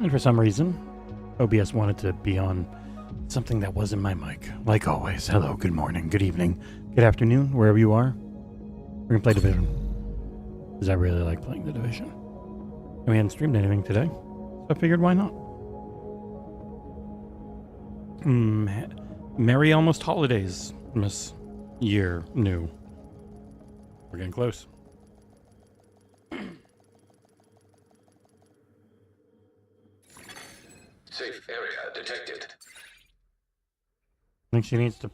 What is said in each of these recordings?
And for some reason, OBS wanted to be on something that wasn't my mic. Like always, hello, good morning, good evening, good afternoon, wherever you are. We're gonna play Division, because I really like playing the Division. And we hadn't streamed anything today, so I figured why not. Merry almost holidays, Miss Year New. We're getting close. Safe area detected. I think she needs to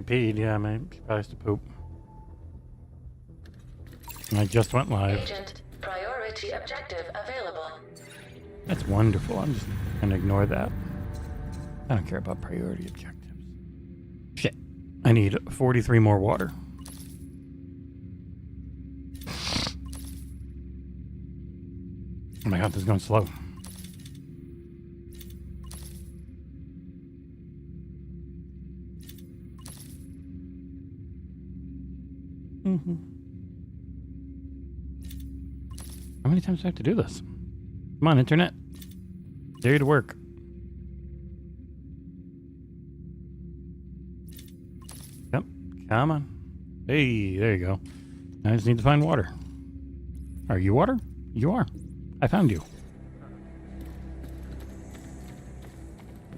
pee. Yeah, maybe she probably has to poop. And I just went live. Agent, priority objective available. That's wonderful. I'm just gonna ignore that. I don't care about priority objectives. Shit. I need 43 more water. Oh my god, this is going slow. How many times do I have to do this? Come on, internet. Dare you to work. Yep. Come on. Hey, there you go. I just need to find water. Are you water? You are. I found you.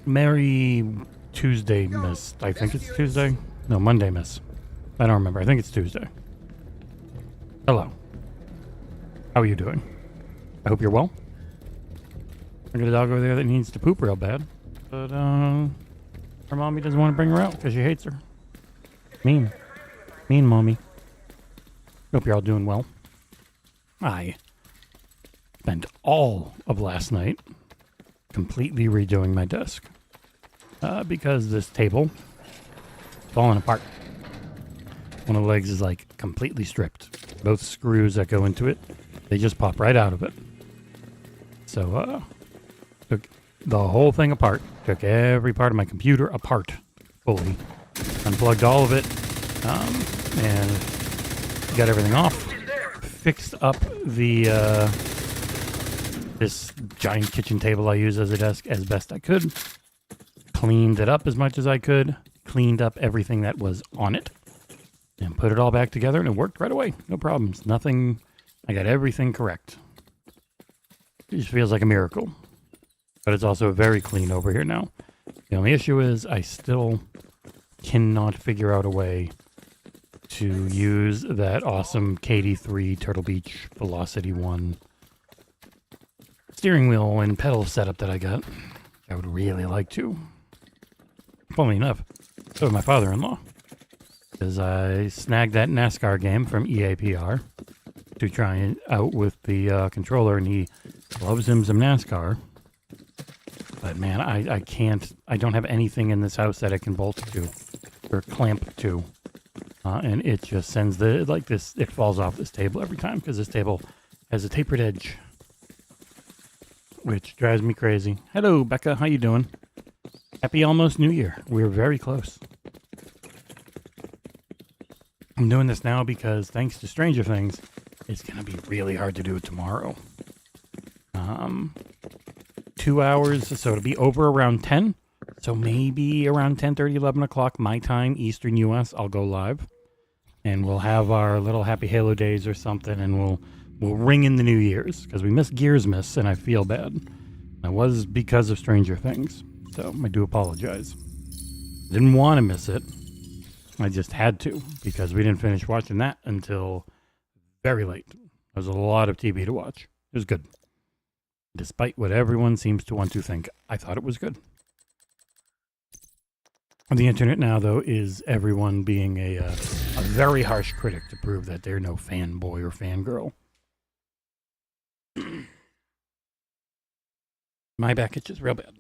Merry Tuesday, miss. I think it's Tuesday. No, Monday, miss. I don't remember. I think it's Tuesday. Hello. How are you doing? I hope you're well. I got a dog over there that needs to poop real bad. But, her mommy doesn't want to bring her out because she hates her. Mean. Mean mommy. Hope you're all doing well. I spent all of last night completely redoing my desk. Because this table is falling apart. One of the legs is like completely stripped. Both screws that go into it, they just pop right out of it. So, took the whole thing apart. Took every part of my computer apart fully. Unplugged all of it. And got everything off. Fixed up the, this giant kitchen table I use as a desk as best I could. Cleaned it up as much as I could. Cleaned up everything that was on it. And put it all back together, and it worked right away. No problems. Nothing. I got everything correct. It just feels like a miracle. But it's also very clean over here now. The only issue is I still cannot figure out a way to use that awesome KD3 Turtle Beach Velocity 1 steering wheel and pedal setup that I got. I would really like to. Funnily enough, so did my father-in-law. Because I snagged that NASCAR game from EAPR to try it out with the controller, and he loves him some NASCAR. But man, I can't, I don't have anything in this house that I can bolt to or clamp to. And it just sends the, like this, it falls off this table every time because this table has a tapered edge. Which drives me crazy. Hello, Becca, how you doing? Happy almost New Year. We're very close. I'm doing this now because thanks to Stranger Things, it's going to be really hard to do it tomorrow. 2 hours, so it'll be over around 10. So maybe around 10:30, 11 o'clock my time, Eastern US, I'll go live. And we'll have our little Happy Halo days or something, and we'll ring in the New Year's. Because we missed Gearsmas, and I feel bad. That was because of Stranger Things. So I do apologize. Didn't want to miss it. I just had to, because we didn't finish watching that until very late. There was a lot of TV to watch. It was good. Despite what everyone seems to want to think, I thought it was good. On the internet now, though, is everyone being a very harsh critic to prove that they're no fanboy or fangirl. My back itches real bad.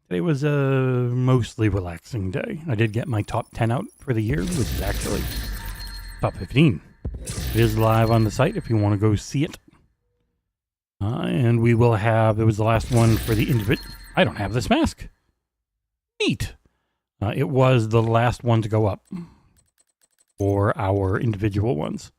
Today was a mostly relaxing day. I did get my top 10 out for the year, which is actually top 15. It is live on the site if you want to go see it. And we will have, it was the last one for the individual. I don't have this mask. Neat. It was the last one to go up. for our individual ones.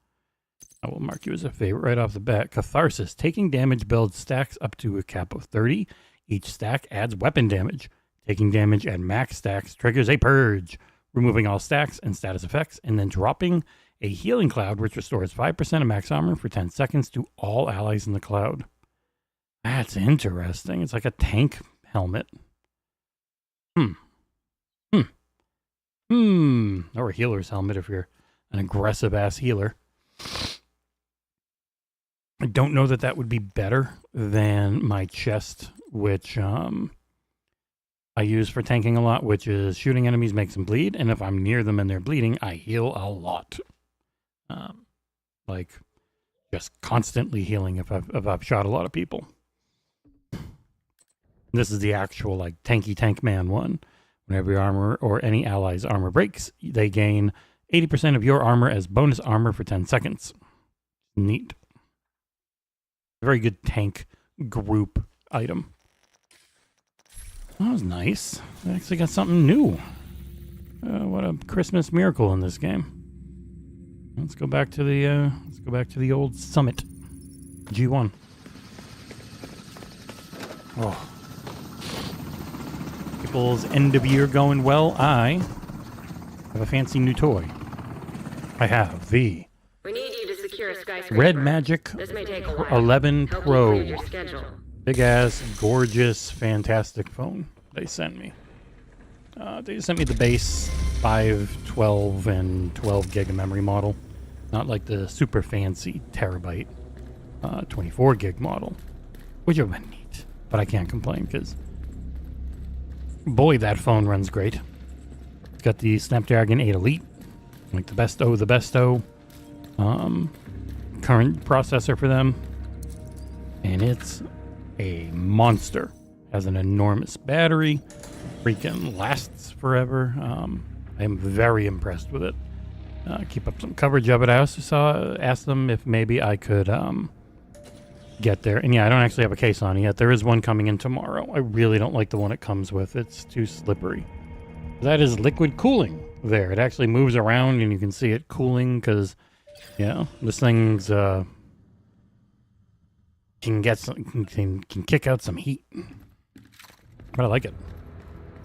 I will mark you as a favorite right off the bat. Catharsis. Taking damage builds stacks up to a cap of 30. Each stack adds weapon damage. Taking damage at max stacks triggers a purge, removing all stacks and status effects, and then dropping a healing cloud, which restores 5% of max armor for 10 seconds to all allies in the cloud. That's interesting. It's like a tank helmet. Or a healer's helmet if you're an aggressive-ass healer. I don't know that would be better than my chest, which I use for tanking a lot, which is shooting enemies makes them bleed, and if I'm near them and they're bleeding, I heal a lot. Like, just constantly healing if I've shot a lot of people. This is the actual, like, tanky tank man one. Whenever your armor or any ally's armor breaks, they gain 80% of your armor as bonus armor for 10 seconds. Neat. Very good tank group item. That was nice. I actually got something new. What a Christmas miracle in this game. Let's go back to the old Summit G1. Oh. People's end of year going well. I have a fancy new toy. I have the We need you to secure a skyscraper. Red Magic This may take a while. 11 Help you Pro. clear your schedule. Big ass, gorgeous, fantastic phone they sent me. They sent me the base 5, 12, and 12 gig of memory model. Not like the super fancy terabyte 24 gig model, which would have been neat. But I can't complain because, boy, that phone runs great. It's got the Snapdragon 8 Elite, like the besto current processor for them. And it's a monster. Has an enormous battery. Freaking lasts forever. I am very impressed with it. Keep up some coverage of it. I also asked them if maybe I could get there. And yeah, I don't actually have a case on it yet. There is one coming in tomorrow. I really don't like the one it comes with. It's too slippery. That is liquid cooling there. It actually moves around and you can see it cooling because, yeah, this thing's can kick out some heat. But I like it.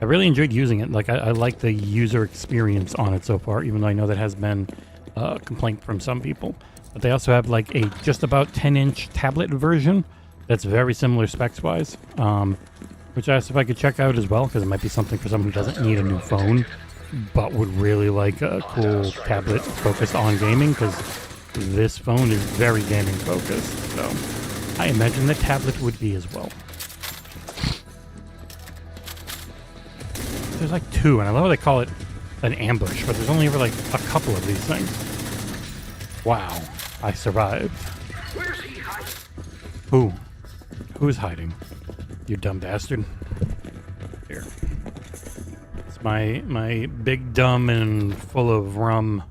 I really enjoyed using it. Like, I like the user experience on it so far, even though I know that has been a complaint from some people. But they also have like a just about 10-inch tablet version that's very similar specs-wise, which I asked if I could check out as well, because it might be something for someone who doesn't need a new phone, but would really like a cool tablet focused on gaming, because this phone is very gaming focused. So I imagine the tablet would be as well. There's like 2, and I love how they call it an ambush, but there's only ever like a couple of these things. Wow, I survived. Where's he hiding? Who? Who's hiding? You dumb bastard. Here. It's my big, dumb, and full of rum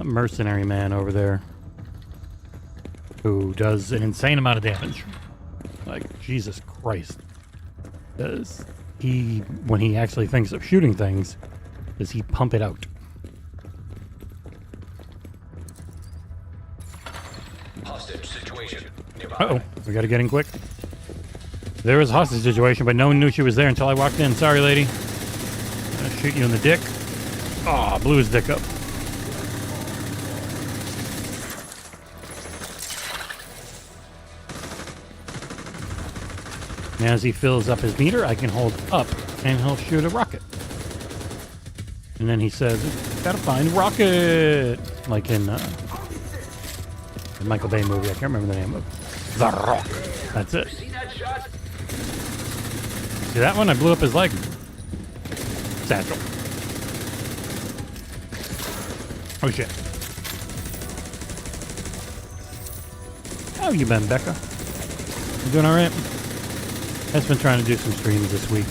mercenary man over there, who does an insane amount of damage. Like, Jesus Christ. Does he, when he actually thinks of shooting things, does he pump it out? Hostage situation nearby. Uh-oh, we gotta get in quick. There was a hostage situation, but no one knew she was there until I walked in. Sorry, lady. I'm gonna shoot you in the dick. Aw, blew his dick up. And as he fills up his meter, I can hold up and he'll shoot a rocket. And then he says, gotta find rocket! Like in the Michael Bay movie, I can't remember the name of. The Rock. That's it. See that shot? See that one? I blew up his leg. Satchel. Oh shit. How you been, Becca? You doing alright? I've just been trying to do some streams this week.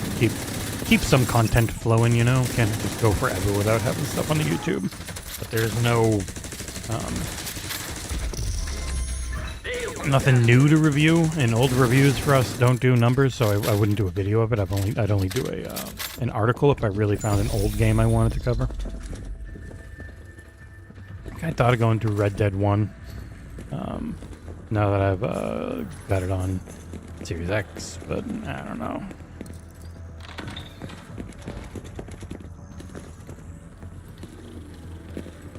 Keep some content flowing, you know? Can't just go forever without having stuff on the YouTube. But there's no nothing new to review, and old reviews for us don't do numbers, so I wouldn't do a video of it. I'd only do an article if I really found an old game I wanted to cover. I thought of going to Red Dead 1. Now that I've got it on Series X, but I don't know.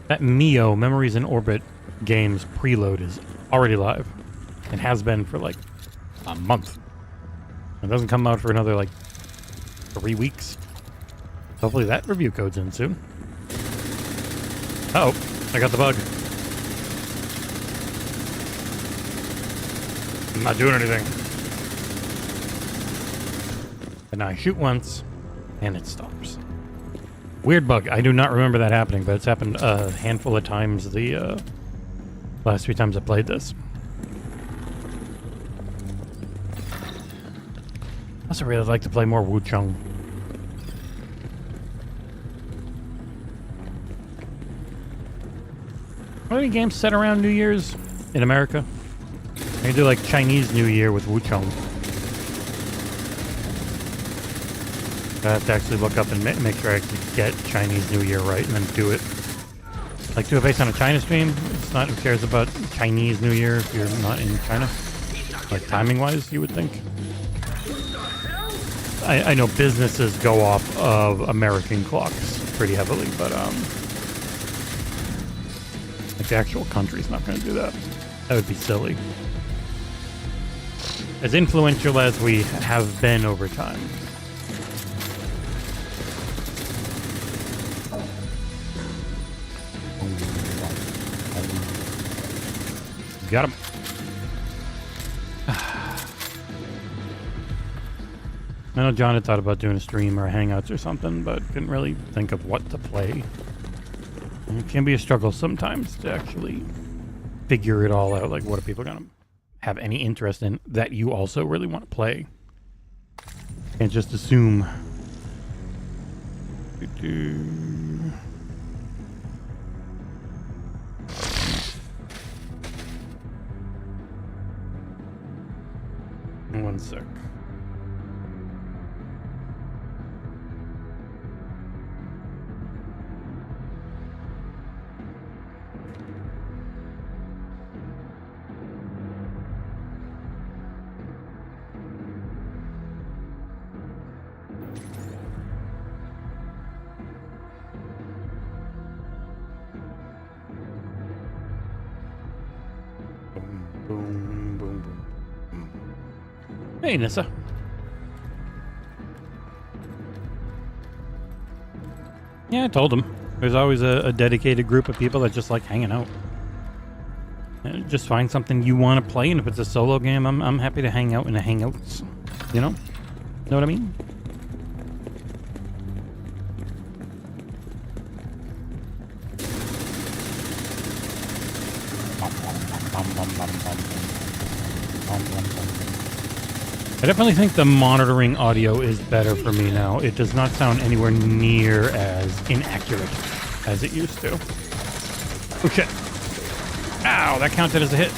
That Neo Memories in Orbit game's preload is already live. It has been for like a month. It doesn't come out for another like 3 weeks. Hopefully that review code's in soon. Uh oh, I got the bug. I'm not doing anything. And now I shoot once, and it stops. Weird bug. I do not remember that happening, but it's happened a handful of times the last 3 times I played this. I also really like to play more Wuchang. Are there any games set around New Year's in America? I can do like Chinese New Year with Wuchang. I have to actually look up and make sure I actually get Chinese New Year right and then do it. Like do it based on a China stream. It's not who cares about Chinese New Year if you're not in China. Like timing wise, you would think. I know businesses go off of American clocks pretty heavily, but like the actual country's not going to do that. That would be silly. As influential as we have been over time. Got him. I know John had thought about doing a stream or a Hangouts or something, but couldn't really think of what to play. And it can be a struggle sometimes to actually figure it all out. Like, what are people going to have any interest in that you also really want to play? Can't just assume. One sec. Boom, boom, boom, boom. Hey, Nissa. Yeah, I told him. There's always a dedicated group of people that just like hanging out. Just find something you want to play, and if it's a solo game, I'm happy to hang out in the Hangouts. You know? Know what I mean? I definitely think the monitoring audio is better for me now. It does not sound anywhere near as inaccurate as it used to. Oh shit. Ow, that counted as a hit.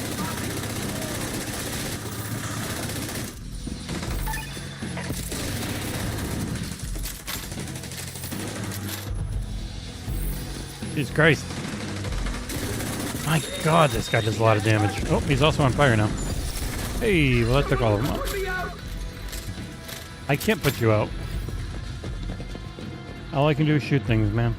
Jesus Christ. My god, this guy does a lot of damage. Oh, he's also on fire now. Hey, well that took all of them out. I can't put you out. All I can do is shoot things, man.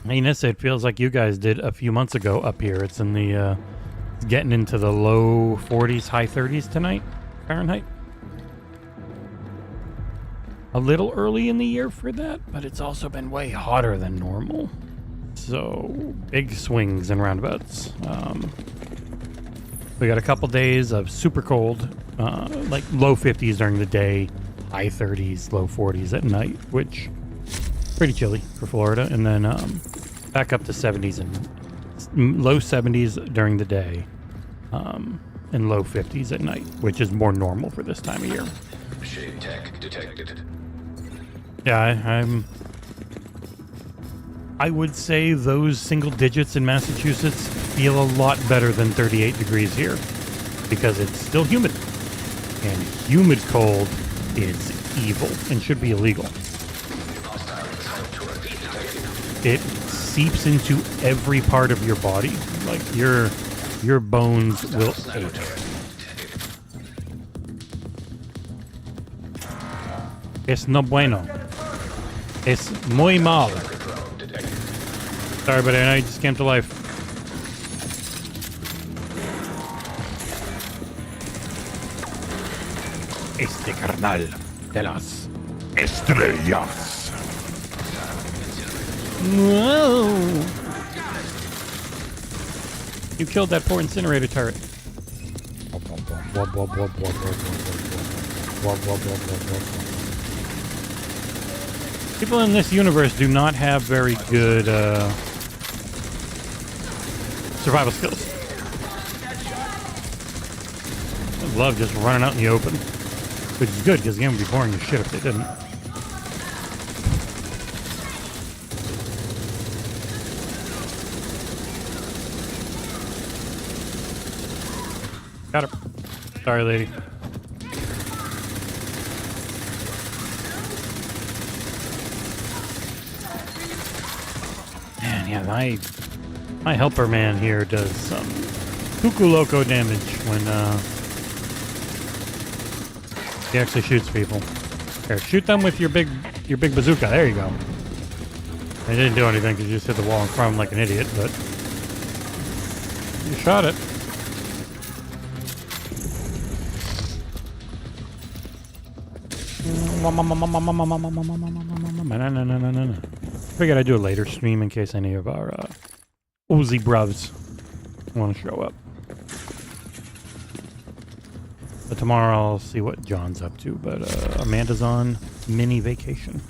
Hey, Nissa, it feels like you guys did a few months ago up here. It's in the, it's getting into the low 40s, high 30s tonight, Fahrenheit. A little early in the year for that, but it's also been way hotter than normal. So, big swings and roundabouts. We got a couple days of super cold, like low 50s during the day, high 30s, low 40s at night, which pretty chilly for Florida. And then back up to 70s and low 70s during the day, and low 50s at night, which is more normal for this time of year. Shade tech detected. Yeah, I would say those single digits in Massachusetts feel a lot better than 38 degrees here because it's still humid. And humid cold is evil and should be illegal. Hostile it seeps into every part of your body. Like your bones will ache. Es no bueno. Es muy mal. Sorry, but I know you just came to life. Este carnal de las estrellas. No. You killed that poor incinerator turret. People in this universe do not have very good survival skills. I love just running out in the open, which is good because the game would be boring as shit if they didn't. Got her. Sorry, lady. Man, yeah, my helper man here does some cuckoo loco damage when he actually shoots people. Here, shoot them with your big bazooka. There you go. I didn't do anything because you just hit the wall in front of him like an idiot, but you shot it. Figured I'd do a later stream in case any of our Uzi bruvs want to show up. But tomorrow I'll see what John's up to. But Amanda's on mini vacation.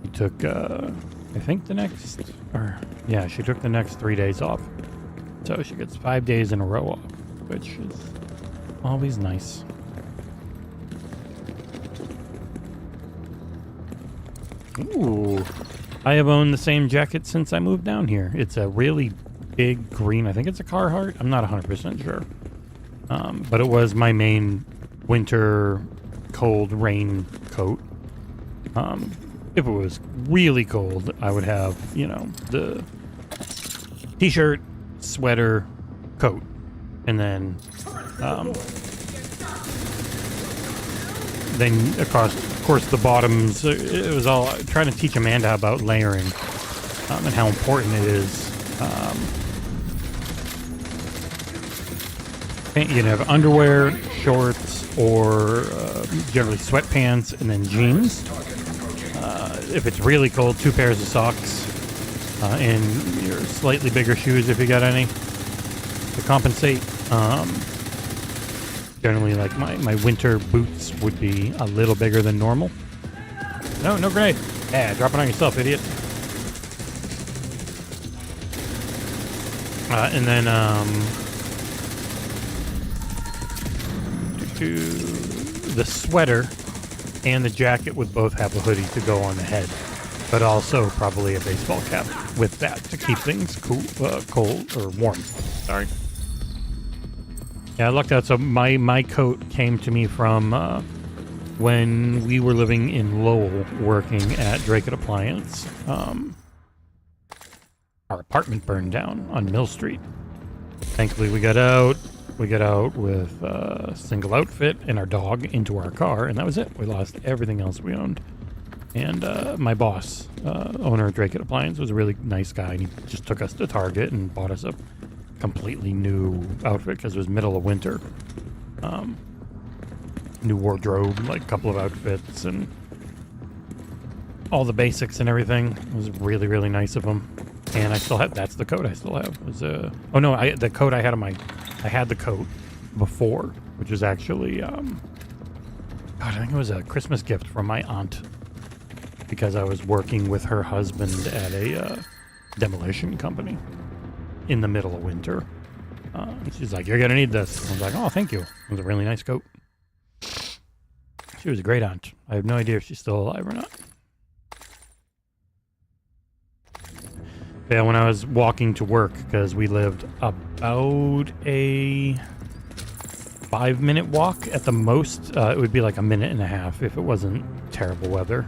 She took, I think she took the next 3 days off. So she gets 5 days in a row off, which is always nice. Ooh, I have owned the same jacket since I moved down here. It's a really big green, I think it's a Carhartt. I'm not 100% sure. But it was my main winter cold rain coat. If it was really cold, I would have, the t-shirt, sweater, coat. And then of course, the bottoms, it was all trying to teach Amanda about layering and how important it is. You can have underwear, shorts, or generally sweatpants, and then jeans. If it's really cold, 2 pairs of socks, and your slightly bigger shoes if you got any to compensate. Generally, like my winter boots would be a little bigger than normal. No grenade. Yeah, drop it on yourself, idiot. And then the sweater and the jacket would both have a hoodie to go on the head, but also probably a baseball cap with that to keep things cold or warm. Sorry. Yeah, I lucked out. So my coat came to me from when we were living in Lowell, working at Drake Appliance. Our apartment burned down on Mill Street. Thankfully, we got out. We got out with a single outfit and our dog into our car, and that was it. We lost everything else we owned. And my boss, owner of Drake Appliance, was a really nice guy, and he just took us to Target and bought us a completely new outfit because it was middle of winter. New wardrobe, like a couple of outfits, and all the basics and everything. It was really, really nice of him. And I still have, that's the coat I still have. It was oh no, the coat I had on I had the coat before, which was actually, God, I think it was a Christmas gift from my aunt, because I was working with her husband at a demolition company in the middle of winter. She's like, "You're gonna need this." I was like, "Oh, thank you." It was a really nice coat. She was a great aunt. I have no idea if she's still alive or not. Yeah, when I was walking to work, because we lived about a 5-minute walk at the most. It would be like a minute and a half if it wasn't terrible weather.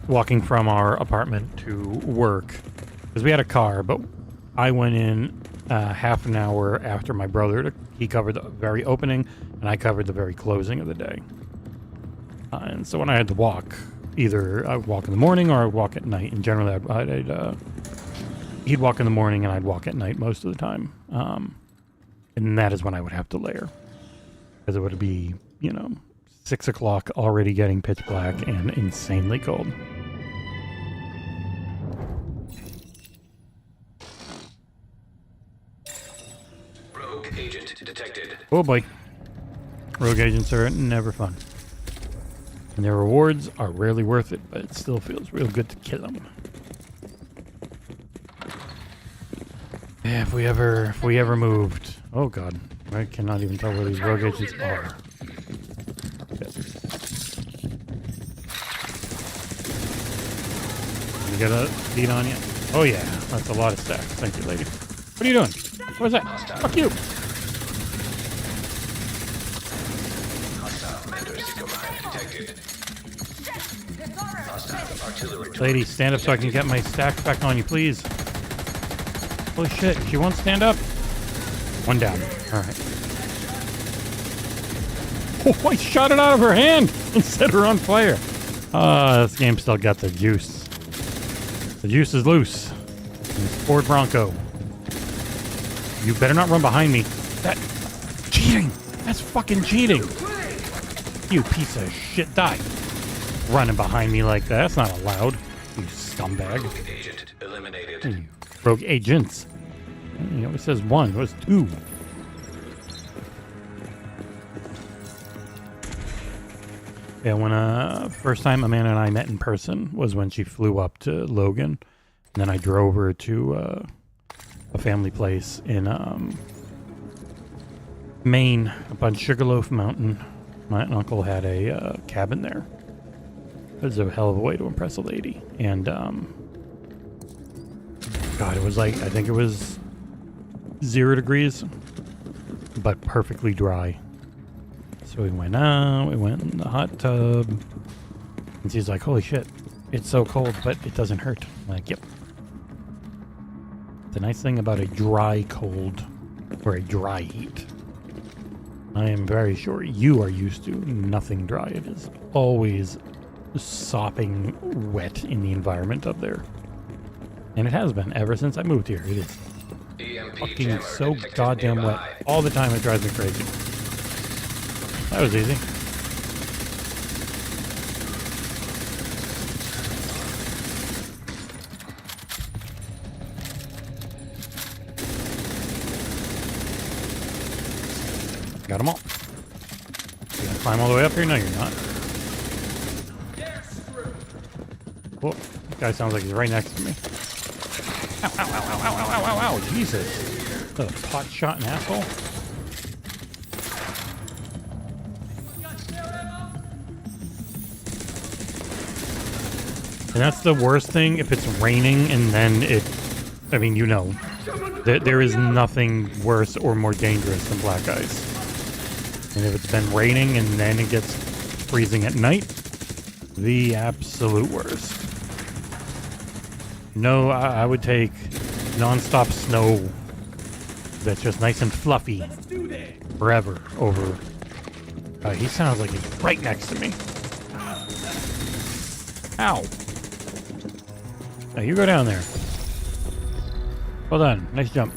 walking from our apartment to work, because we had a car, but I went in half an hour after my brother. He covered the very opening, and I covered the very closing of the day. And so when I had to walk, either I would walk in the morning or I would walk at night. And generally, he'd walk in the morning and I'd walk at night most of the time. And that is when I would have to layer, because it would be, 6 o'clock, already getting pitch black and insanely cold. Rogue agent detected. Oh boy. Rogue agents are never fun. And their rewards are rarely worth it, but it still feels real good to kill them. Yeah, if we ever moved. Oh god. I cannot even tell where these rogue agents are. You got a beat on you? Oh yeah, that's a lot of stacks. Thank you, lady. What are you doing? What is that? Fuck you! Lady, stand up so I can get my stacks back on you, please. Holy shit, she won't stand up. One down. Alright. Oh, I shot it out of her hand and set her on fire. This game still got the juice. The juice is loose. And it's Ford Bronco. You better not run behind me. That... cheating! That's fucking cheating! You piece of shit, die. Running behind me like that. That's not allowed. You scumbag. Rogue agent eliminated. You rogue agents. It says one. It was two. Yeah, when first time Amanda and I met in person was when she flew up to Logan. And then I drove her to a family place in Maine, up on Sugarloaf Mountain. My uncle had a cabin there. It was a hell of a way to impress a lady. And, God, it was like, I think it was 0 degrees, but perfectly dry. So we went out, we went in the hot tub, and she's like, holy shit, it's so cold, but it doesn't hurt. I'm like, yep. The nice thing about a dry cold, or a dry heat, I am very sure you are used to nothing dry. It is always sopping wet in the environment up there. And it has been ever since I moved here. It is fucking so goddamn wet all the time. It drives me crazy. That was easy. Got them all. You gonna climb all the way up here? No, you're not. Whoa, this guy sounds like he's right next to me. Ow, ow, ow, ow, ow, ow, ow, ow, Jesus. What a pot shot and asshole. And that's the worst thing, if it's raining and then there is nothing worse or more dangerous than black ice. And if it's been raining and then it gets freezing at night, the absolute worst. No, I would take non-stop snow that's just nice and fluffy forever over. He sounds like he's right next to me. Ow. Now you go down there. Well done. Nice jump.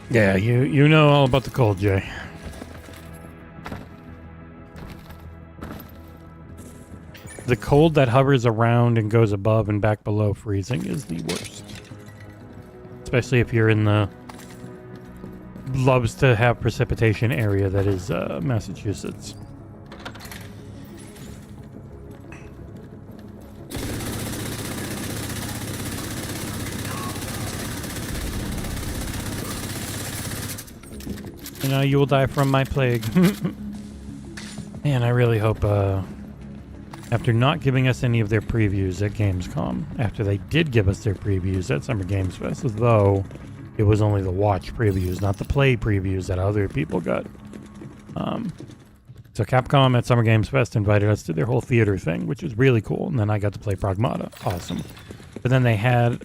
Yeah, you know all about the cold, Jay. The cold that hovers around and goes above and back below freezing is the worst. Especially if you're in the loves to have precipitation area that is Massachusetts. You know, you will die from my plague. Man, I really hope, after not giving us any of their previews at Gamescom, after they did give us their previews at Summer Games Fest, as though it was only the watch previews, not the play previews that other people got. So Capcom at Summer Games Fest invited us to their whole theater thing, which is really cool. And then I got to play Pragmata. Awesome. But then they had,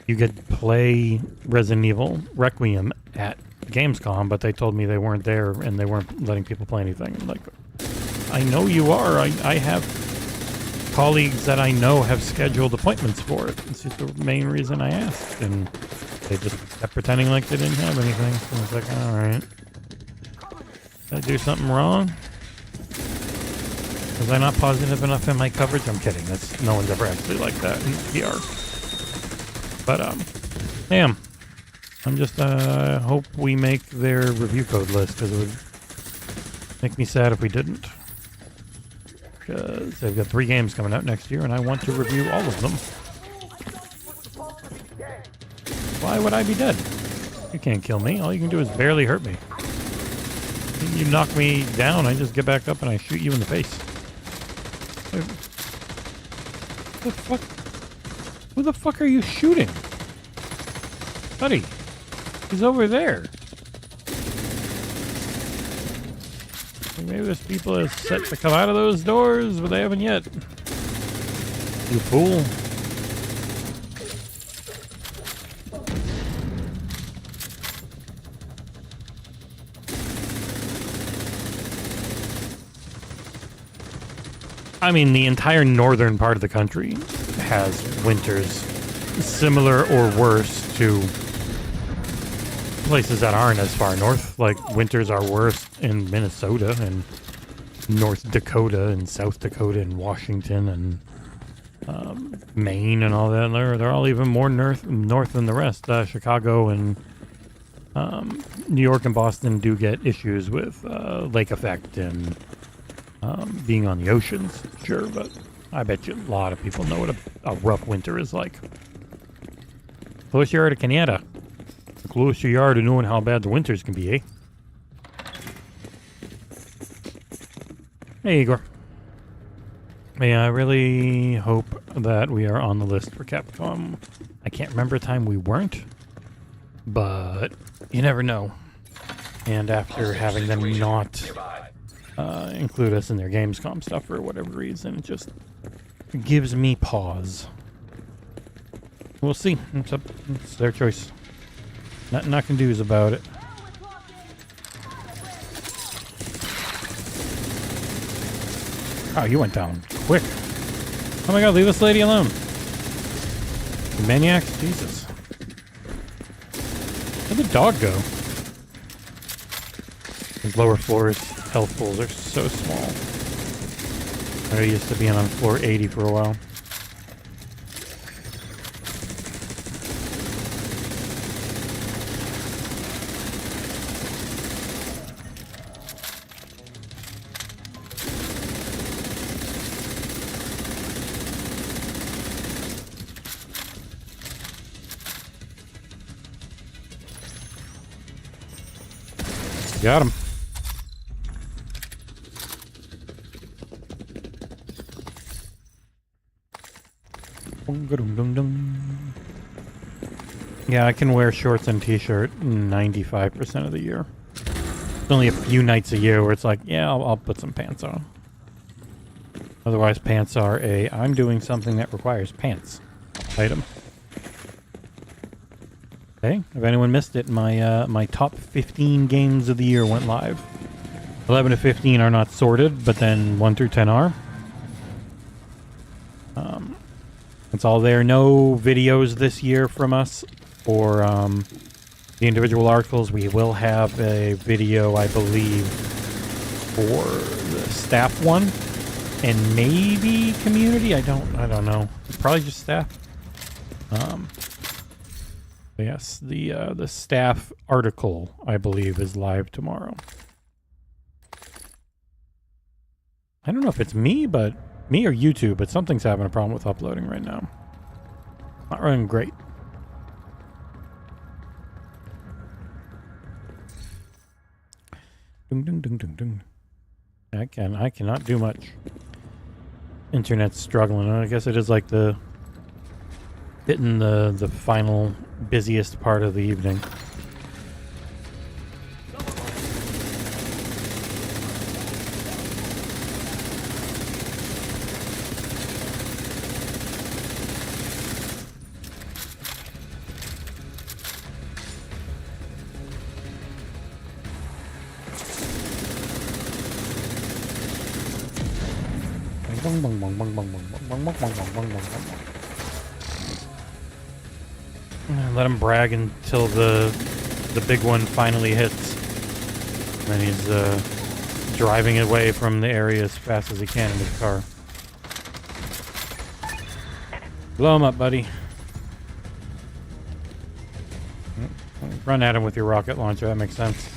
you could play Resident Evil Requiem at Gamescom, but they told me they weren't there and they weren't letting people play anything. I'm like, I know you are. I have colleagues that I know have scheduled appointments for it. It's just the main reason I asked. And they just kept pretending like they didn't have anything. So I was like, all right. Did I do something wrong? Was I not positive enough in my coverage? I'm kidding. That's no one's ever actually like that in PR. But damn. I'm just hope we make their review code list, because it would make me sad if we didn't. Because they've got 3 games coming out next year, and I want to review all of them. Why would I be dead? You can't kill me. All you can do is barely hurt me. You knock me down, I just get back up and I shoot you in the face. What the fuck? Who the fuck are you shooting? Buddy, he's over there. Maybe there's people that are set to come out of those doors, but they haven't yet. You fool. I mean, the entire northern part of the country has winters similar or worse to places that aren't as far north. Like, winters are worse in Minnesota and North Dakota and South Dakota and Washington and Maine and all that. They're all even more north than the rest. Chicago and New York and Boston do get issues with lake effect and being on the oceans, sure, but I bet you a lot of people know what a rough winter is like. Close you are to Canada. The closer you are to knowing how bad the winters can be, eh? Hey, Igor. Yeah, I really hope that we are on the list for Capcom. I can't remember a time we weren't, but you never know. And after having them not include us in their Gamescom stuff for whatever reason, it just gives me pause. We'll see. It's their choice. Nothing I can do is about it. Oh, you went down quick. Oh my god, leave this lady alone. You maniacs? Jesus. Where'd the dog go? These lower floors, health pools are so small. I used to be on floor 80 for a while. Got him. Yeah, I can wear shorts and t-shirt 95% of the year. There's only a few nights a year where it's like, yeah, I'll put some pants on. Otherwise, pants are I'm doing something that requires pants item. Okay, if anyone missed it, my top 15 games of the year went live. 11 to 15 are not sorted, but then 1 through 10 are. It's all there. No videos this year from us for the individual articles. We will have a video, I believe, for the staff one, and maybe community. I don't know. Probably just staff. Yes, the staff article, I believe, is live tomorrow. I don't know if it's me or YouTube, but something's having a problem with uploading right now. Not running great. Dung, dung, dung, dung, dung. I cannot do much. Internet's struggling. I guess it is like hitting the final busiest part of the evening. Let him brag until the big one finally hits. And then he's driving away from the area as fast as he can in his car. Blow him up, buddy. Run at him with your rocket launcher. That makes sense.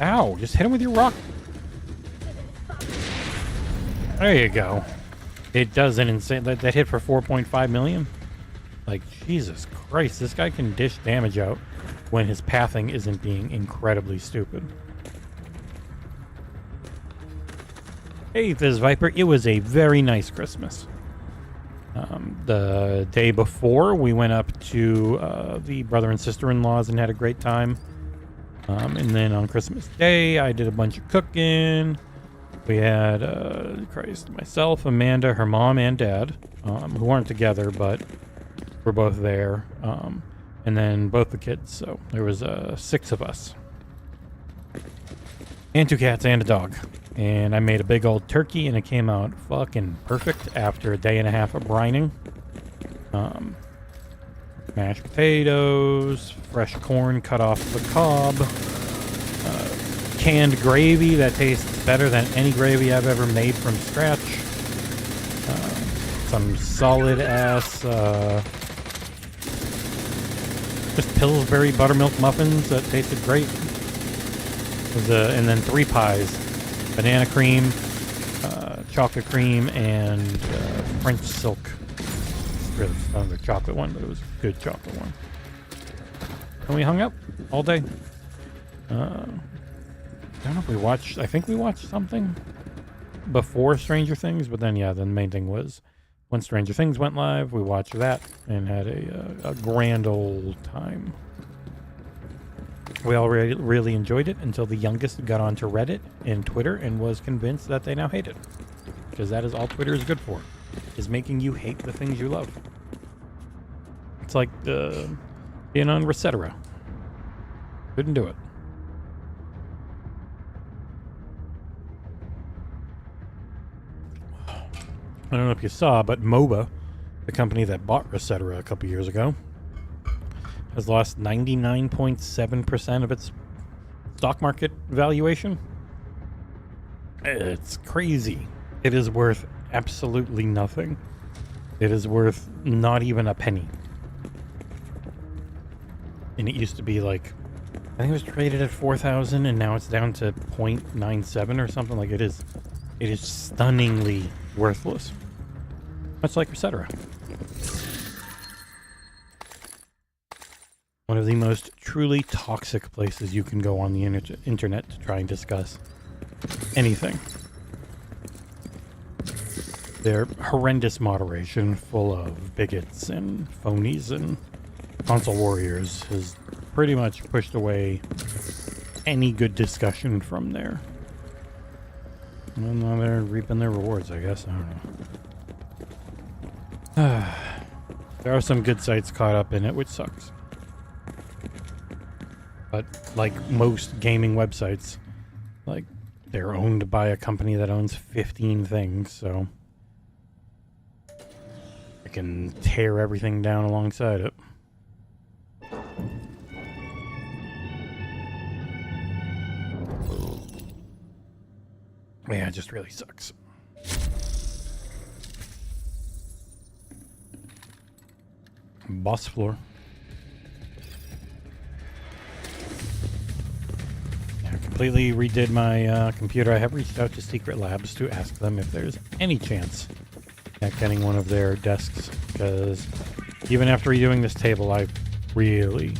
Ow! Just hit him with your rock. There you go. It does an insane... That hit for 4.5 million? Like, Jesus Christ. This guy can dish damage out when his pathing isn't being incredibly stupid. Hey, this Viper. It was a very nice Christmas. The day before, we went up to the brother and sister-in-laws and had a great time. And then on Christmas Day, I did a bunch of cooking. We had, myself, Amanda, her mom, and dad, who weren't together, but were both there. And then both the kids. So there was 6 of us. And 2 cats and a dog. And I made a big old turkey, and it came out fucking perfect after a day and a half of brining. Mashed potatoes, fresh corn cut off the cob, canned gravy that tastes better than any gravy I've ever made from scratch. Some solid ass, just Pillsbury buttermilk muffins that tasted great. And then 3 pies. Banana cream, chocolate cream, and French silk. Really another chocolate one, but it was a good chocolate one. And we hung up all day. I don't know if we watched... I think we watched something before Stranger Things, but then, yeah, the main thing was when Stranger Things went live, we watched that and had a grand old time. We all really enjoyed it until the youngest got onto Reddit and Twitter and was convinced that they now hate it. Because that is all Twitter is good for, is making you hate the things you love. It's like being on XboxEra. Couldn't do it. I don't know if you saw, but MOBA, the company that bought XboxEra a couple years ago, has lost 99.7% of its stock market valuation. It's crazy. It is worth absolutely nothing. It is worth not even a penny. And it used to be like, I think it was traded at 4,000 and now it's down to 0.97 or something. Like it is stunningly worthless. Much like XboxEra. One of the most truly toxic places you can go on the internet to try and discuss anything. Their horrendous moderation, full of bigots and phonies and console warriors, has pretty much pushed away any good discussion from there. And now they're reaping their rewards, I guess. I don't know. There are some good sites caught up in it, which sucks. But like most gaming websites, like they're owned by a company that owns 15 things, so I can tear everything down alongside it. Yeah, it just really sucks. Boss floor. Completely redid my computer. I have reached out to Secret Labs to ask them if there's any chance at getting one of their desks, because even after redoing this table, I really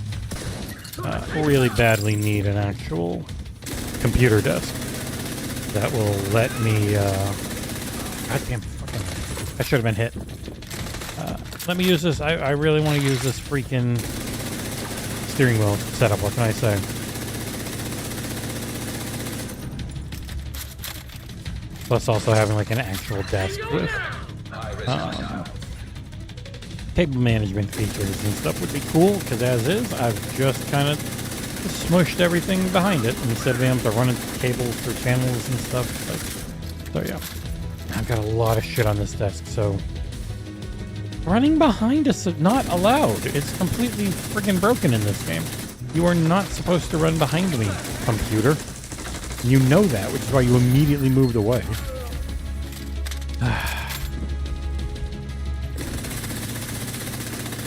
badly need an actual computer desk that will let me goddamn fucking, I should have been hit. Let me use this. I really want to use this freaking steering wheel setup. What can I say? Plus also having like an actual desk with table management features and stuff would be cool, because as is, I've just kind of smushed everything behind it instead of being able to run into cables for channels and stuff. Like, So yeah, I've got a lot of shit on this desk, so running behind us is not allowed. It's completely friggin' broken in this game. You are not supposed to run behind me, computer. You know that, which is why you immediately moved away.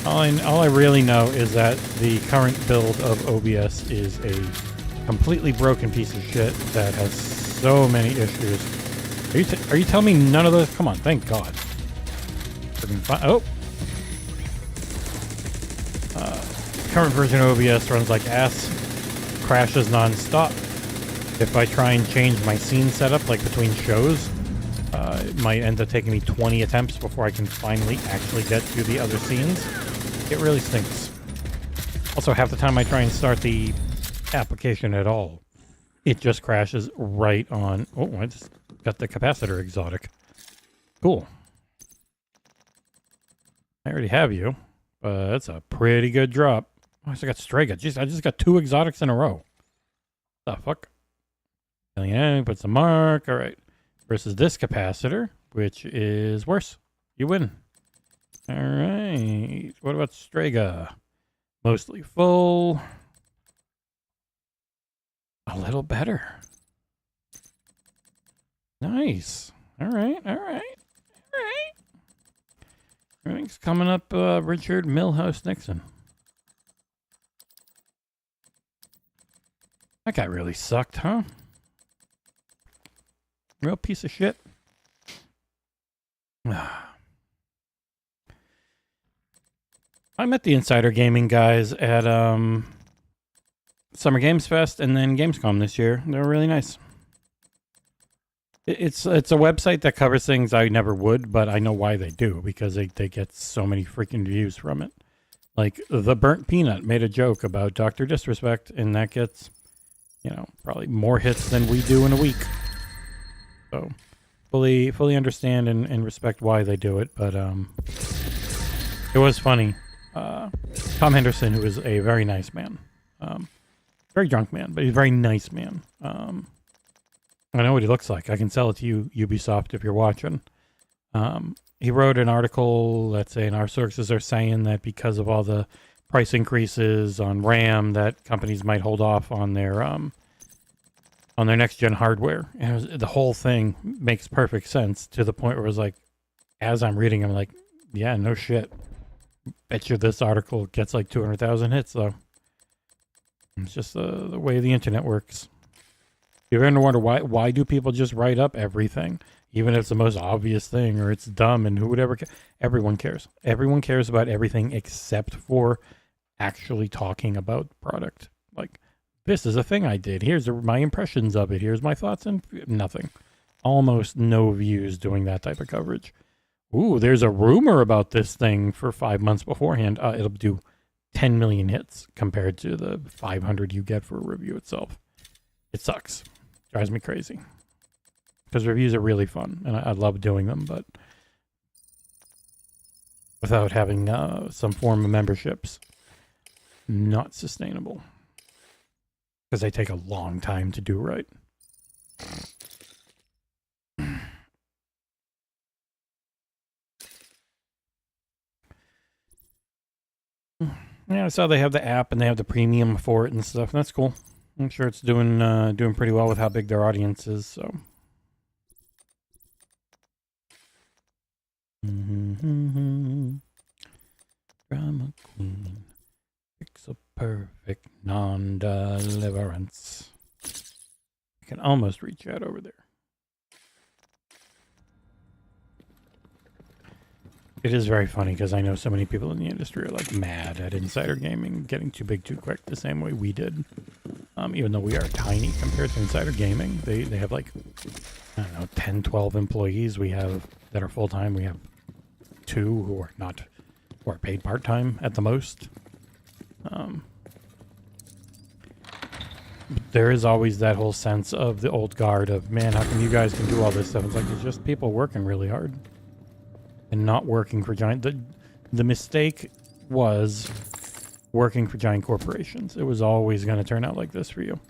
All I really know is that the current build of OBS is a completely broken piece of shit that has so many issues. Are you telling me none of those? Come on, thank God. Oh. Current version of OBS runs like ass, crashes non-stop. If I try and change my scene setup, like between shows, it might end up taking me 20 attempts before I can finally actually get to the other scenes. It really stinks. Also, half the time I try and start the application at all, it just crashes right on. Oh, I just got the capacitor exotic. Cool. I already have you, but that's a pretty good drop. Oh, I just got Strega. Jeez, I just got 2 exotics in a row. The fuck? Puts the mark. All right. Versus this capacitor, which is worse. You win. All right. What about Strega? Mostly full. A little better. Nice. All right. All right. All right. Everything's coming up, Richard Milhouse Nixon. That guy really sucked, huh? Real piece of shit. I met the Insider Gaming guys at Summer Games Fest and then Gamescom this year. They were really nice. It's a website that covers things I never would, but I know why they do, because they get so many freaking views from it. Like, The Burnt Peanut made a joke about Dr. Disrespect, and that gets, you know, probably more hits than we do in a week. So, fully understand and respect why they do it, but it was funny. Tom Henderson, who is a very nice man, very drunk man, but he's a very nice man. I know what he looks like. I can sell it to you, Ubisoft, if you're watching. He wrote an article, let's say, and our sources are saying that because of all the price increases on RAM, that companies might hold off on their next gen hardware. And the whole thing makes perfect sense, to the point where it was like, as I'm reading, I'm like, yeah, no shit. Bet you this article gets like 200,000 hits, though. It's just the way the internet works. You ever wonder why do people just write up everything, even if it's the most obvious thing or it's dumb, and who would ever care? Everyone cares. Everyone cares about everything except for actually talking about the product. Like, this is a thing I did. Here's my impressions of it. Here's my thoughts, and nothing. Almost no views doing that type of coverage. Ooh, there's a rumor about this thing for 5 months beforehand. It'll do 10 million hits compared to the 500 you get for a review itself. It sucks. Drives me crazy. Because reviews are really fun, and I love doing them, but without having some form of memberships, not sustainable. Because they take a long time to do right. Yeah, I saw they have the app and they have the premium for it and stuff, and that's cool. I'm sure it's doing pretty well with how big their audience is, so. Drama queen, pixel perfect non-deliverance. I can almost reach out over there. It is very funny because I know so many people in the industry are like mad at Insider Gaming getting too big too quick, the same way we did. Even though we are tiny compared to Insider Gaming, they have like, I don't know, 10, 12 employees we have that are full-time. We have 2 who are paid part-time at the most. But there is always that whole sense of the old guard of, man, how come you guys can do all this stuff? It's like, it's just people working really hard. And not working for giant. The mistake was working for giant corporations. It was always going to turn out like this for you.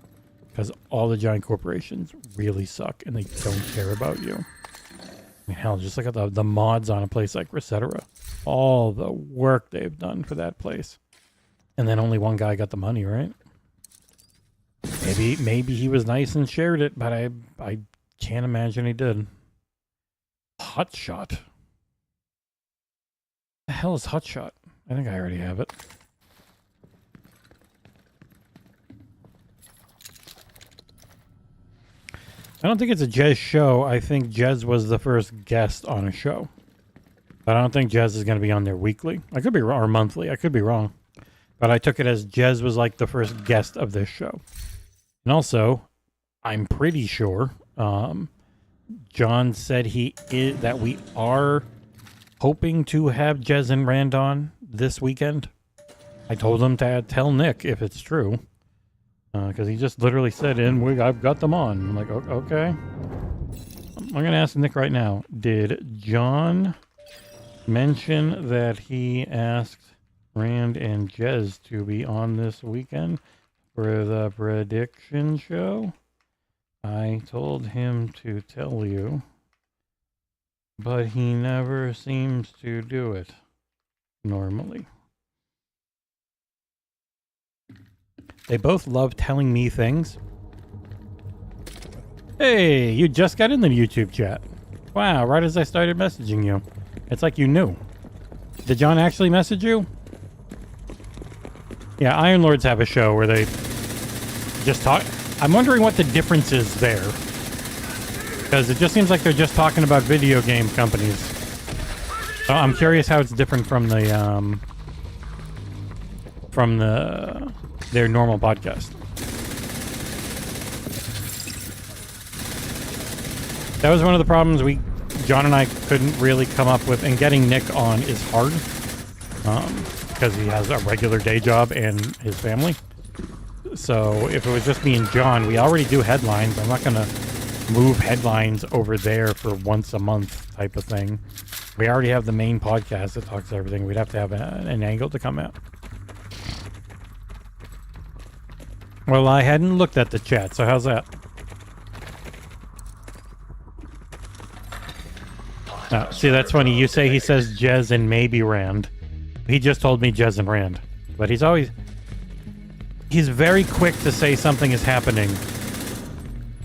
Because all the giant corporations really suck and they don't care about you. I mean, hell, just look at the mods on a place like Etc. All the work they've done for that place. And then only one guy got the money, right? Maybe he was nice and shared it, but I can't imagine he did. Hotshot. The hell is Hotshot? I think I already have it. I don't think it's a Jez show. I think Jez was the first guest on a show. But I don't think Jez is going to be on there weekly. I could be wrong, or monthly. I could be wrong. But I took it as Jez was like the first guest of this show. And also, I'm pretty sure John said that we are hoping to have Jez and Rand on this weekend. I told him to tell Nick if it's true. Because he just literally said, I've got them on. I'm like, okay. I'm going to ask Nick right now. Did John mention that he asked Rand and Jez to be on this weekend for the prediction show? I told him to tell you, but he never seems to do it normally. They both love telling me things. Hey, you just got in the YouTube chat. Wow, right as I started messaging you. It's like you knew. Did John actually message you? Yeah, Iron Lords have a show where they just talk. I'm wondering what the difference is there. Because it just seems like they're just talking about video game companies. So I'm curious how it's different from their normal podcast. That was one of the problems John and I couldn't really come up with, and getting Nick on is hard because he has a regular day job and his family. So if it was just me and John, we already do headlines. I'm not going to move headlines over there for once a month type of thing. We already have the main podcast that talks to everything. We'd have to have an angle to come at. Well, I hadn't looked at the chat, so how's that? See, that's funny. You say he says Jez and maybe Rand. He just told me Jez and Rand. But he's very quick to say something is happening.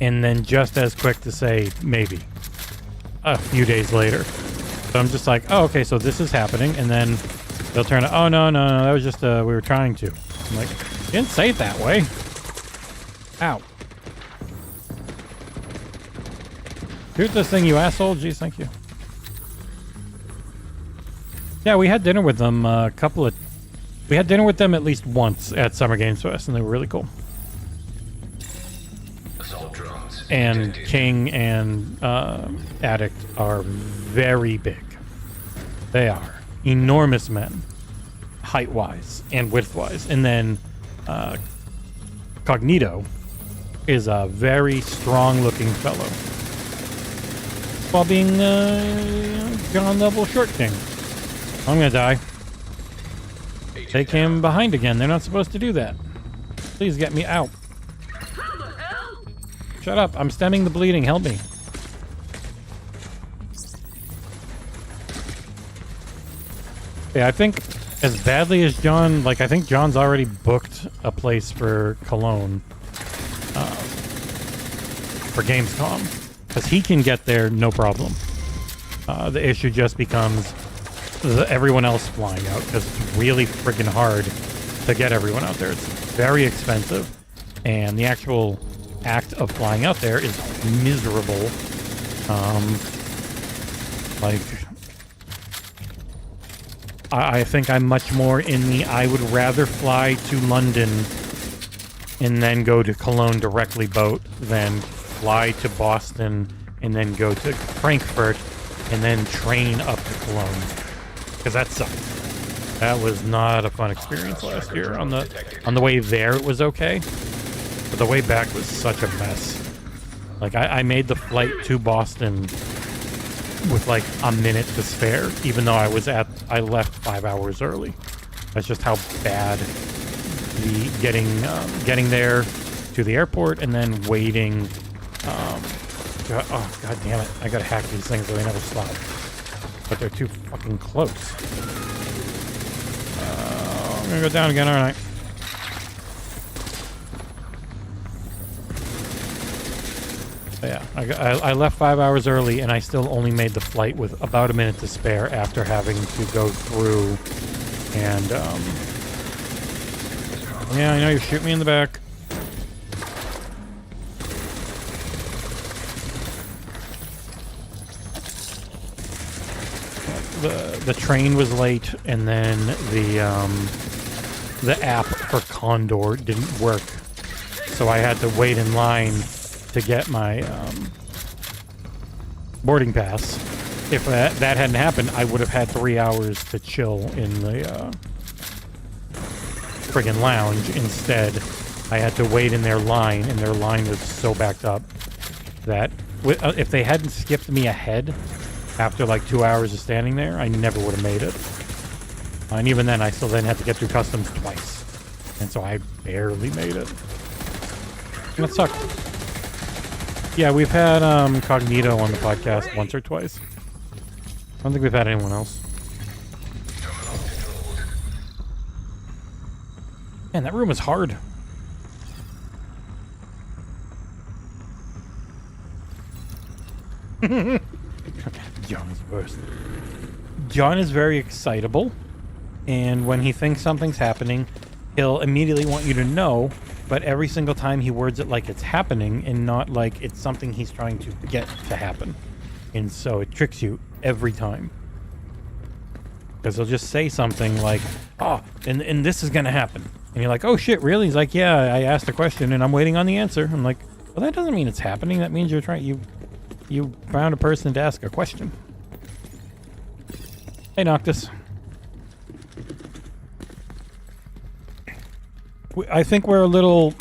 And then just as quick to say maybe. A few days later. So I'm just like, oh, okay, so this is happening. And then they'll turn to, oh, no, that was just, we were trying to. I'm like, you didn't say it that way. Ow. Here's this thing, you asshole. Jeez, thank you. Yeah, we had dinner with them we had dinner with them at least once at Summer Games Fest, and they were really cool. Assault drones And detected. King and Addict are very big. They are enormous men, height-wise and width-wise. And then Cognito is a very strong-looking fellow, while being John-level short king. I'm gonna die. Take him behind again. They're not supposed to do that. Please get me out. Shut up. I'm stemming the bleeding. Help me. Yeah, I think as badly as John, I think John's already booked a place for Cologne for Gamescom, because he can get there no problem. The issue just becomes everyone else flying out, because it's really freaking hard to get everyone out there. It's very expensive, and the actual act of flying out there is miserable. I think I'm much more in the I would rather fly to London and then go to Cologne directly boat than fly to Boston and then go to Frankfurt and then train up to Cologne. Because that sucked. That was not a fun experience last year. On the way there, it was okay. But the way back was such a mess. I made the flight to Boston with a minute to spare, even though I left 5 hours early. That's just how bad the getting there to the airport and then waiting. Oh, god damn it. I gotta hack these things so they never stop. But they're too fucking close. I'm gonna go down again, aren't I? Yeah, I left 5 hours early, and I still only made the flight with about a minute to spare after having to go through. And, yeah, I know you shoot me in the back. The train was late, and then the app for Condor didn't work, so I had to wait in line to get my boarding pass. If that hadn't happened, I would have had 3 hours to chill in the friggin' lounge. Instead, I had to wait in their line, and their line was so backed up that if they hadn't skipped me ahead after like 2 hours of standing there, I never would have made it. And even then, I still then had to get through customs twice. And so I barely made it. And it sucked. Yeah, we've had Cognito on the podcast once or twice. I don't think we've had anyone else. Man, that room is hard. John is worse. John is very excitable, and when he thinks something's happening, he'll immediately want you to know, but every single time he words it like it's happening and not like it's something he's trying to get to happen. And so it tricks you every time. Because he'll just say something like, oh, and this is going to happen. And you're like, oh shit, really? He's like, yeah, I asked a question and I'm waiting on the answer. I'm like, well, that doesn't mean it's happening. That means you're trying, you found a person to ask a question. Hey, Noctis. I think we're a little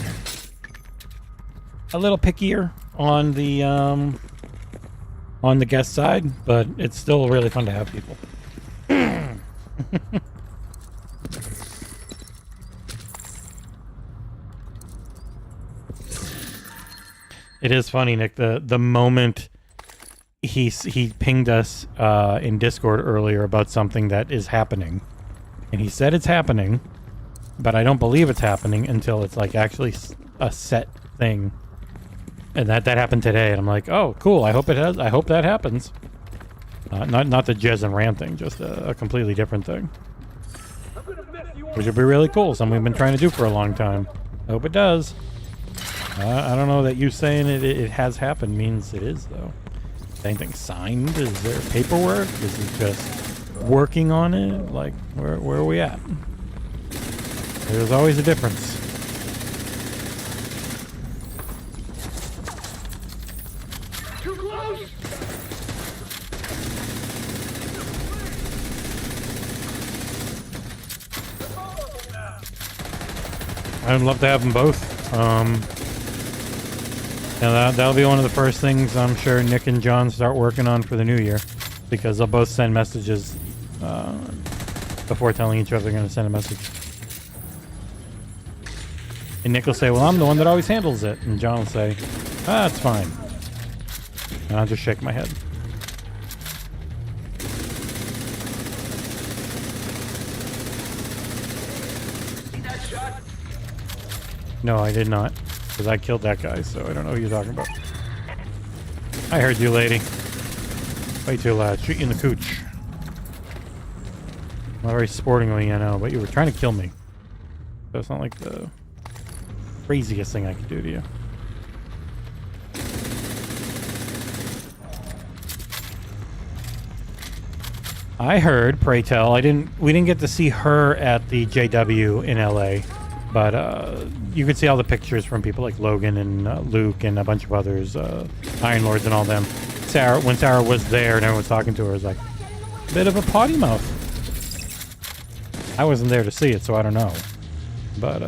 pickier on the guest side, but it's still really fun to have people. It is funny, Nick. The moment he pinged us in Discord earlier about something that is happening, and he said it's happening, but I don't believe it's happening until it's like actually a set thing. And that happened today, and I'm like, oh, cool. I hope it has. I hope that happens. Not the Jez and Ram thing, just a completely different thing. Which would be really cool. Something we've been trying to do for a long time. I hope it does. I don't know that you saying it has happened means it is, though. Is anything signed? Is there paperwork? Is it just working on it? Like, where are we at? There's always a difference. Too close! I'd love to have them both. And that'll be one of the first things I'm sure Nick and John start working on for the new year, because they'll both send messages before telling each other they're going to send a message. And Nick will say, well, I'm the one that always handles it. And John will say, it's fine. And I'll just shake my head. See that shot? No, I did not. Because I killed that guy, so I don't know who you're talking about. I heard you, lady. Way too loud. Shoot you in the cooch. Not very sportingly, I know, but you were trying to kill me. So it's not like the craziest thing I could do to you. I heard, pray tell, we didn't get to see her at the JW in LA, but you could see all the pictures from people like Logan and Luke and a bunch of others, Iron Lords and all them. When Sarah was there and everyone was talking to her, it was like a bit of a potty mouth. I wasn't there to see it, so I don't know. But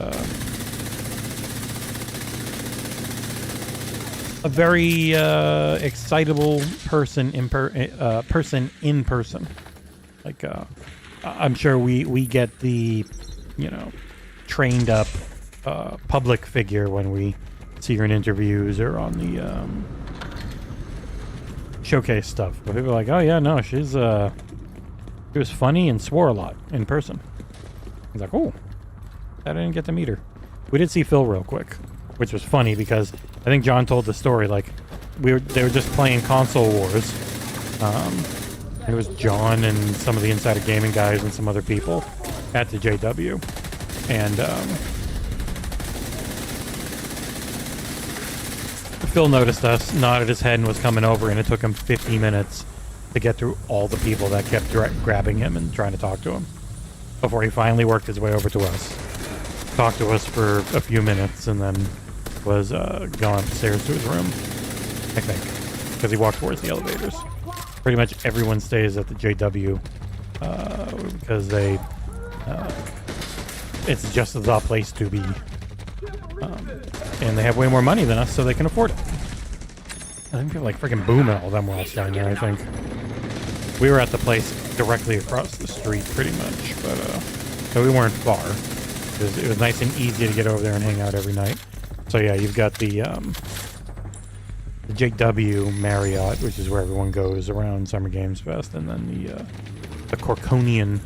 a very excitable person in person. Like I'm sure we get the, trained up public figure when we see her in interviews or on the showcase stuff. But people are like, oh yeah, no, she was funny and swore a lot in person. I was like, oh, I didn't get to meet her. We did see Phil real quick, which was funny because I think John told the story, like, they were just playing console wars. It was John and some of the Insider Gaming guys and some other people at the JW. And Phil noticed us, nodded his head, and was coming over, and it took him 50 minutes to get through all the people that kept grabbing him and trying to talk to him before he finally worked his way over to us. Talked to us for a few minutes and then was going upstairs to his room, I think, because he walked towards the elevators. Pretty much everyone stays at the JW because it's just the place to be. And they have way more money than us, so they can afford it. I think people like freaking Boom and all them were all staying there, I think. We were at the place directly across the street, pretty much, but so we weren't far. It was nice and easy to get over there and hang out every night. So yeah, you've got the JW Marriott, which is where everyone goes around Summer Games Fest, and then the Corkonian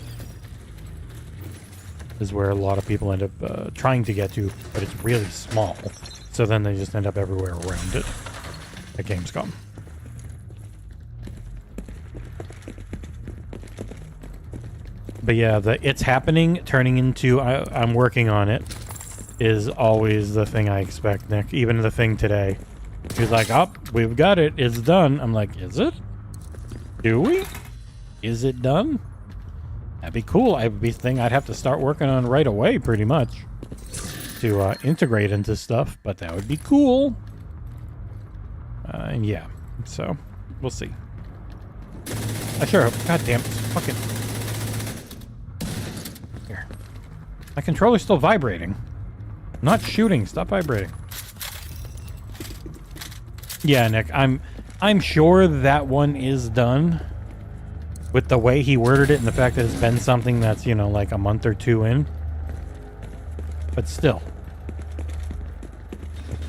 is where a lot of people end up trying to get to, but it's really small. So then they just end up everywhere around it at Gamescom. But yeah, the it's happening turning into I'm working on it is always the thing I expect, Nick. Even the thing today. He's like, oh, we've got it. It's done. I'm like, is it? Do we? Is it done? That'd be cool. I'd be thing I'd have to start working on right away, pretty much, to integrate into stuff. But that would be cool. And yeah, so we'll see. I sure hope. God damn it! Fucking here. My controller's still vibrating. I'm not shooting. Stop vibrating. Yeah, Nick. I'm sure that one is done. With the way he worded it and the fact that it's been something that's, you know, like a month or two in. But still.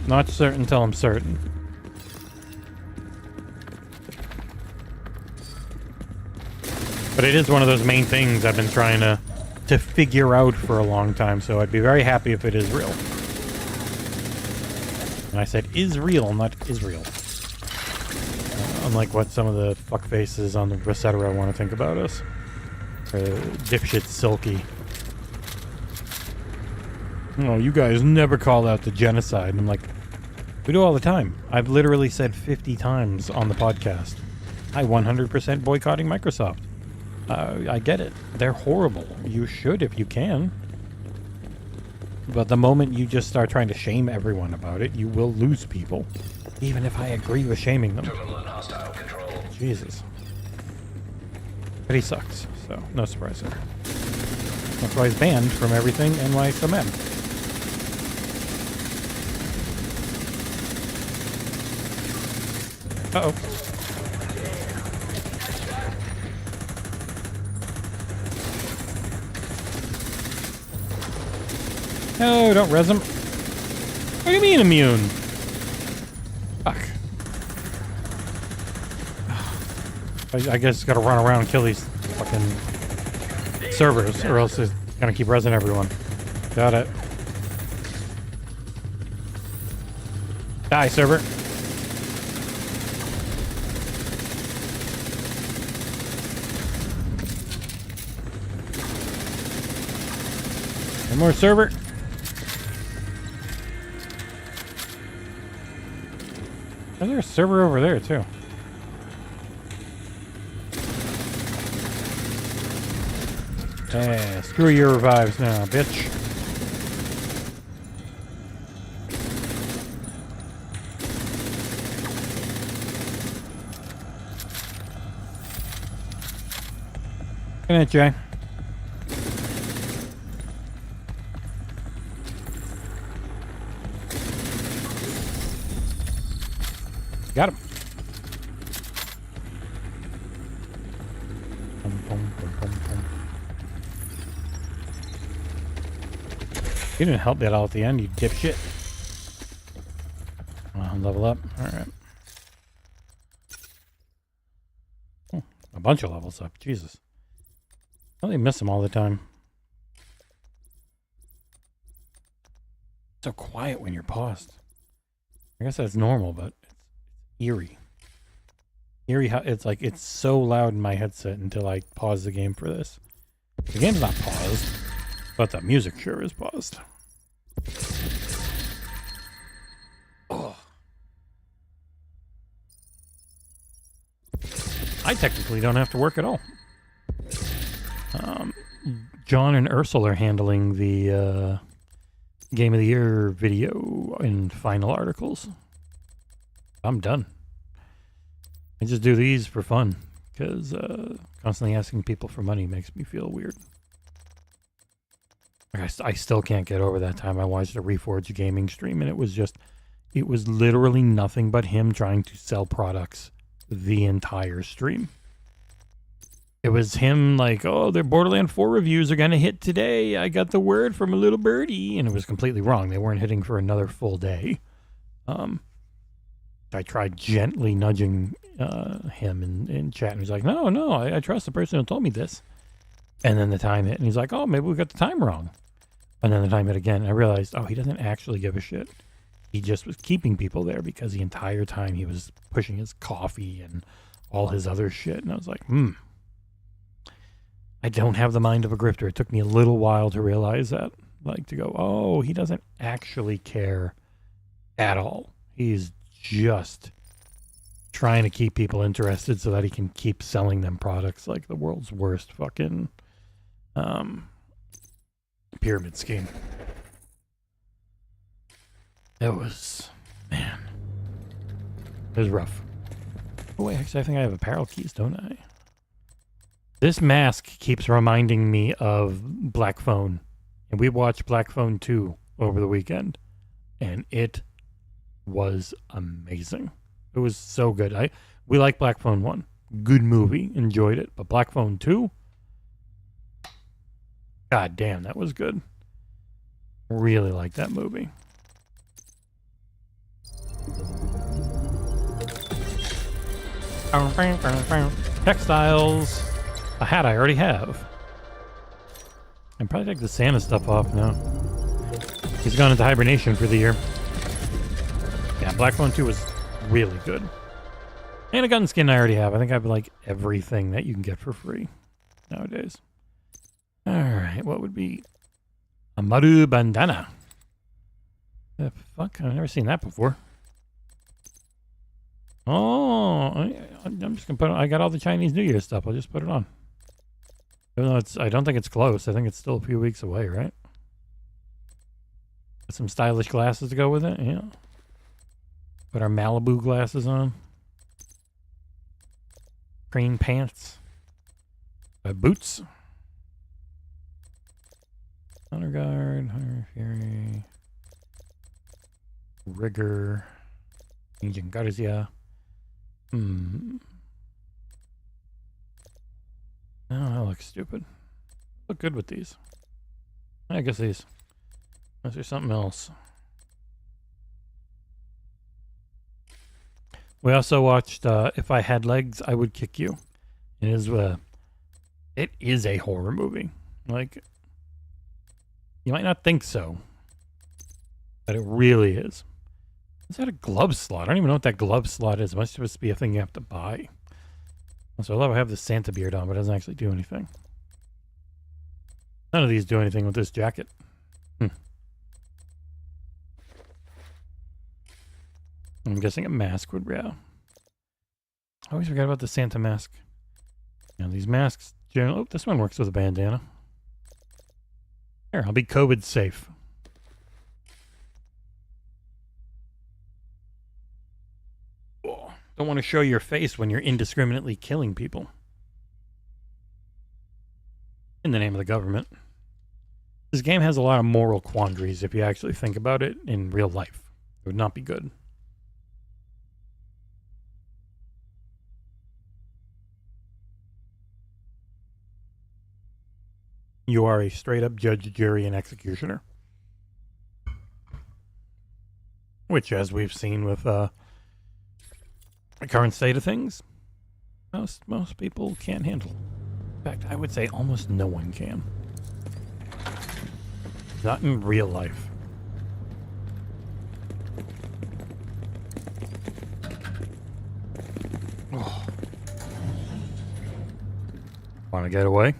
Not certain until I'm certain. But it is one of those main things I've been trying to figure out for a long time, so I'd be very happy if it is real. And I said is real, not Israel. Unlike what some of the fuckfaces on the Boozled want to think about us. Or dipshit Silky. Oh, you guys never call out the genocide. And I'm like, we do all the time. I've literally said 50 times on the podcast. I 100% boycotting Microsoft. I get it. They're horrible. You should if you can. But the moment you just start trying to shame everyone about it, you will lose people. Even if I agree with shaming them. Jesus. But he sucks, so no surprise there. That's why he's banned from everything NYSMM. Uh-oh. No, don't res him. What do you mean immune? Fuck. I guess gotta run around and kill these fucking servers, or else it's gonna keep resing everyone. Got it. Die, server. One more server. Is there a server over there too? Yeah, screw your revives now, bitch. Good night, Jay. Got him. You didn't help me at all at the end, you dipshit. Level up. All right. Oh, a bunch of levels up. Jesus. I really miss them all the time. So quiet when you're paused. I guess that's normal, but it's eerie. Eerie how it's like it's so loud in my headset until I pause the game for this. The game's not paused, but the music sure is paused. Oh. I technically don't have to work at all. John and Ursula are handling the Game of the Year video and final articles. I'm done. I just do these for fun because constantly asking people for money makes me feel weird. Like I still can't get over that time I watched a Reforged gaming stream and it was literally nothing but him trying to sell products the entire stream. It was him like, oh, their Borderlands 4 reviews are going to hit today. I got the word from a little birdie. And it was completely wrong. They weren't hitting for another full day. I tried gently nudging him in chat. And he's like, no, I trust the person who told me this. And then the time hit. And he's like, oh, maybe we got the time wrong. And then the time hit again. And I realized, oh, he doesn't actually give a shit. He just was keeping people there because the entire time he was pushing his coffee and all his other shit. And I was like, I don't have the mind of a grifter. It took me a little while to realize that. Like to go, oh, he doesn't actually care at all. He's just trying to keep people interested so that he can keep selling them products like the world's worst fucking pyramid scheme. It was, man, it was rough. Oh, wait, actually, I think I have apparel keys, don't I? This mask keeps reminding me of Black Phone. And we watched Black Phone 2 over the weekend. And it was amazing. It was so good. We like Black Phone 1. Good movie. Enjoyed it. But Black Phone 2? God damn, that was good. Really like that movie. Textiles. A hat I already have. I'd probably take the Santa stuff off now. He's gone into hibernation for the year. Yeah, Black Phone 2 was really good. And a gun skin I already have. I think I have like everything that you can get for free nowadays. Alright, what would be a Maru bandana? The fuck? I've never seen that before. Oh, I'm just gonna put it on. I got all the Chinese New Year stuff. I'll just put it on. Even though I don't think it's close. I think it's still a few weeks away, right? Got some stylish glasses to go with it. Yeah. Put our Malibu glasses on. Green pants. Boots. Honor Guard. Honor Fury. Rigor. Agent Garcia. Oh, that looks stupid. Look good with these. I guess these. Unless there's something else. We also watched If I Had Legs, I Would Kick You. It is a horror movie. Like, you might not think so, but it really is. Is that a glove slot? I don't even know what that glove slot is. It must just be a thing you have to buy. So I love I have the Santa beard on, but it doesn't actually do anything. None of these do anything with this jacket. I'm guessing a mask would, yeah. I always forget about the Santa mask. Now these masks, oh, this one works with a bandana. Here, I'll be COVID safe. Don't want to show your face when you're indiscriminately killing people. In the name of the government. This game has a lot of moral quandaries if you actually think about it in real life. It would not be good. You are a straight up judge, jury, and executioner. which, as we've seen with the current state of things, most people can't handle. In fact, I would say almost no one can. Not in real life. Oh. Want to get away?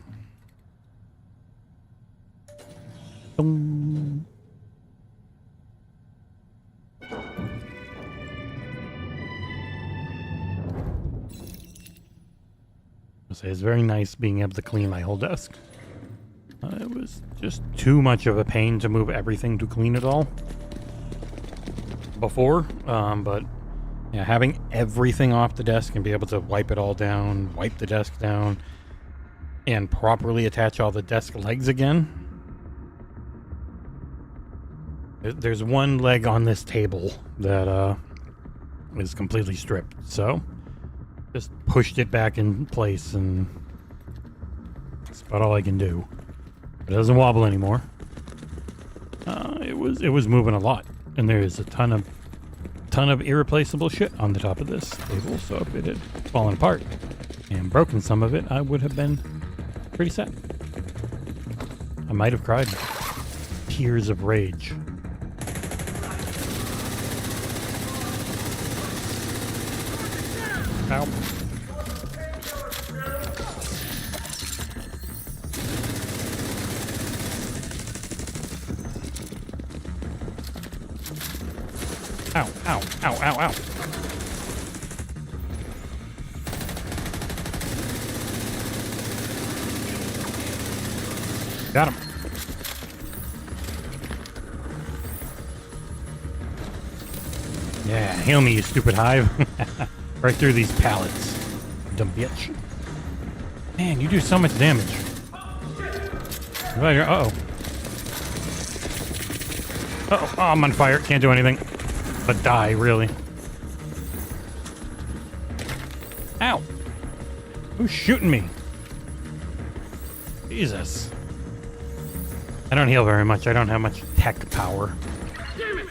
Boom. It's very nice being able to clean my whole desk. It was just too much of a pain to move everything to clean it all before, but yeah, having everything off the desk and be able to wipe it all down, wipe the desk down, and properly attach all the desk legs again. There's one leg on this table that is completely stripped, so just pushed it back in place, and that's about all I can do. It doesn't wobble anymore. It was moving a lot, and there's a ton of irreplaceable shit on the top of this table. So if it had fallen apart and broken some of it, I would have been pretty sad. I might have cried tears of rage. Ow. Ow, ow, ow, ow, ow. Got him. Yeah, heal me, you stupid hive. Right through these pallets. Dumb bitch. Man, you do so much damage. Uh-oh. Uh-oh, I'm on fire. Can't do anything. But die, really. Ow! Who's shooting me? Jesus. I don't heal very much. I don't have much tech power. I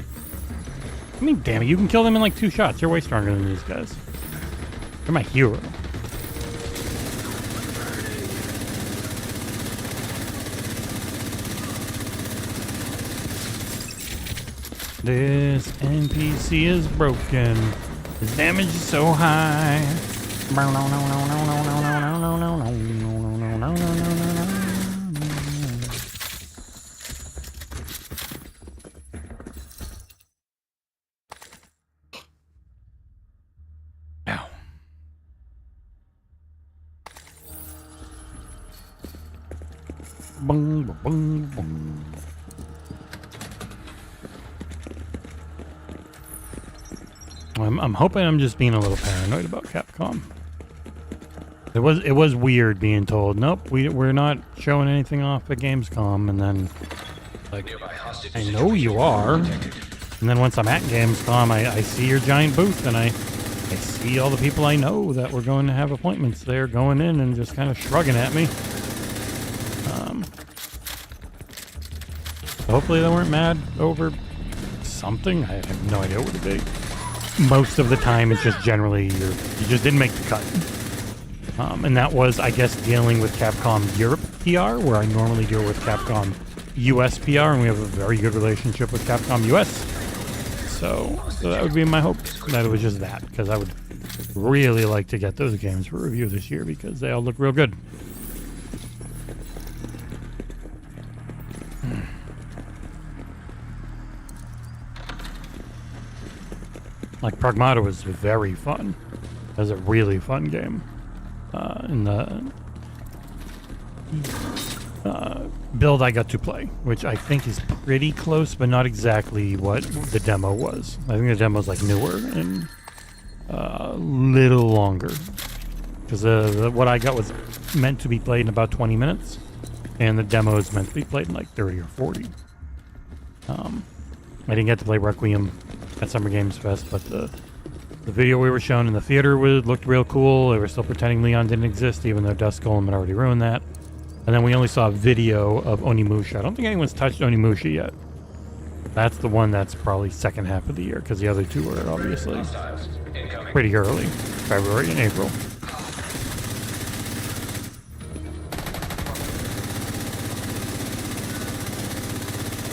mean, damn it, you can kill them in like 2 shots. You're way stronger than these guys. You're my hero. This NPC is broken. His damage is so high. Ow. Bung, bung, bung. I'm hoping I'm just being a little paranoid about Capcom. It was weird being told, nope, we're not showing anything off at Gamescom, and then like, I know you are, and then once I'm at Gamescom, I see your giant booth, and I see all the people I know that were going to have appointments there going in and just kind of shrugging at me. Hopefully they weren't mad over something. I have no idea what it would be. Most of the time, it's just generally you just didn't make the cut. And that was, I guess, dealing with Capcom Europe PR, where I normally deal with Capcom US PR, and we have a very good relationship with Capcom US. So that would be my hope, that it was just that, because I would really like to get those games for review this year, because they all look real good. Like, Pragmata was very fun. It was a really fun game. In the build I got to play, which I think is pretty close, but not exactly what the demo was. I think the demo's like newer and a little longer. Because what I got was meant to be played in about 20 minutes, and the demo is meant to be played in like 30 or 40. I didn't get to play Requiem at Summer Games Fest, but the video we were shown in the theater looked real cool. They were still pretending Leon didn't exist, even though Dust Golem had already ruined that. And then we only saw a video of Onimusha. I don't think anyone's touched Onimusha yet. That's the one that's probably second half of the year, because the other two are obviously pretty early, February and April.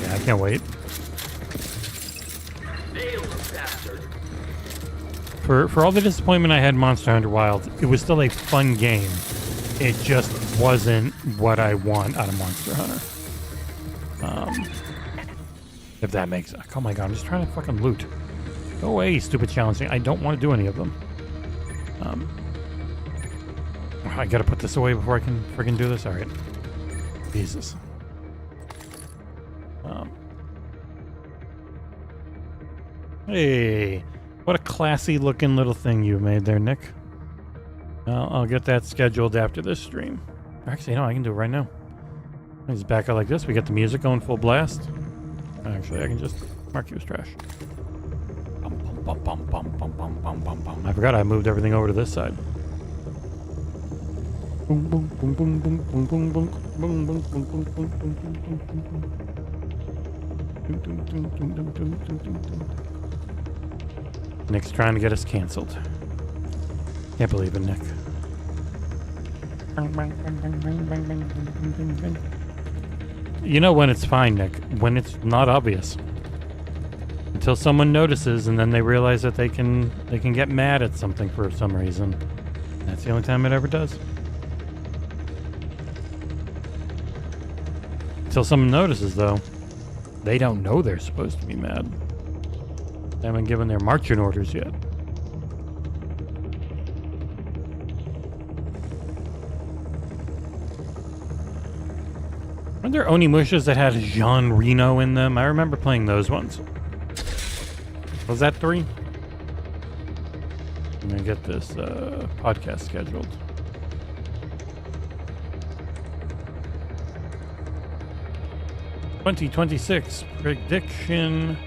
Yeah, I can't wait. For all the disappointment I had in Monster Hunter Wilds, it was still a fun game. It just wasn't what I want out of Monster Hunter. If that makes... Oh my god, I'm just trying to fucking loot. Go away, stupid challenging. I don't want to do any of them. I gotta put this away before I can friggin' do this? Alright. Jesus. Hey, what a classy looking little thing you made there, Nick. I'll get that scheduled after this stream. Actually, no, I can do it right now. I just back out like this. We get the music going full blast. Actually, I can just mark you as trash. I forgot I moved everything over to this side. Nick's trying to get us canceled. Can't believe it, Nick. You know when it's fine, Nick. When it's not obvious. Until someone notices and then they realize that they can get mad at something for some reason. That's the only time it ever does. Until someone notices, though, they don't know they're supposed to be mad. They haven't given their marching orders yet. Weren't there Onimushas that had Jean Reno in them? I remember playing those ones. Was that 3? I'm gonna get this podcast scheduled. '26 prediction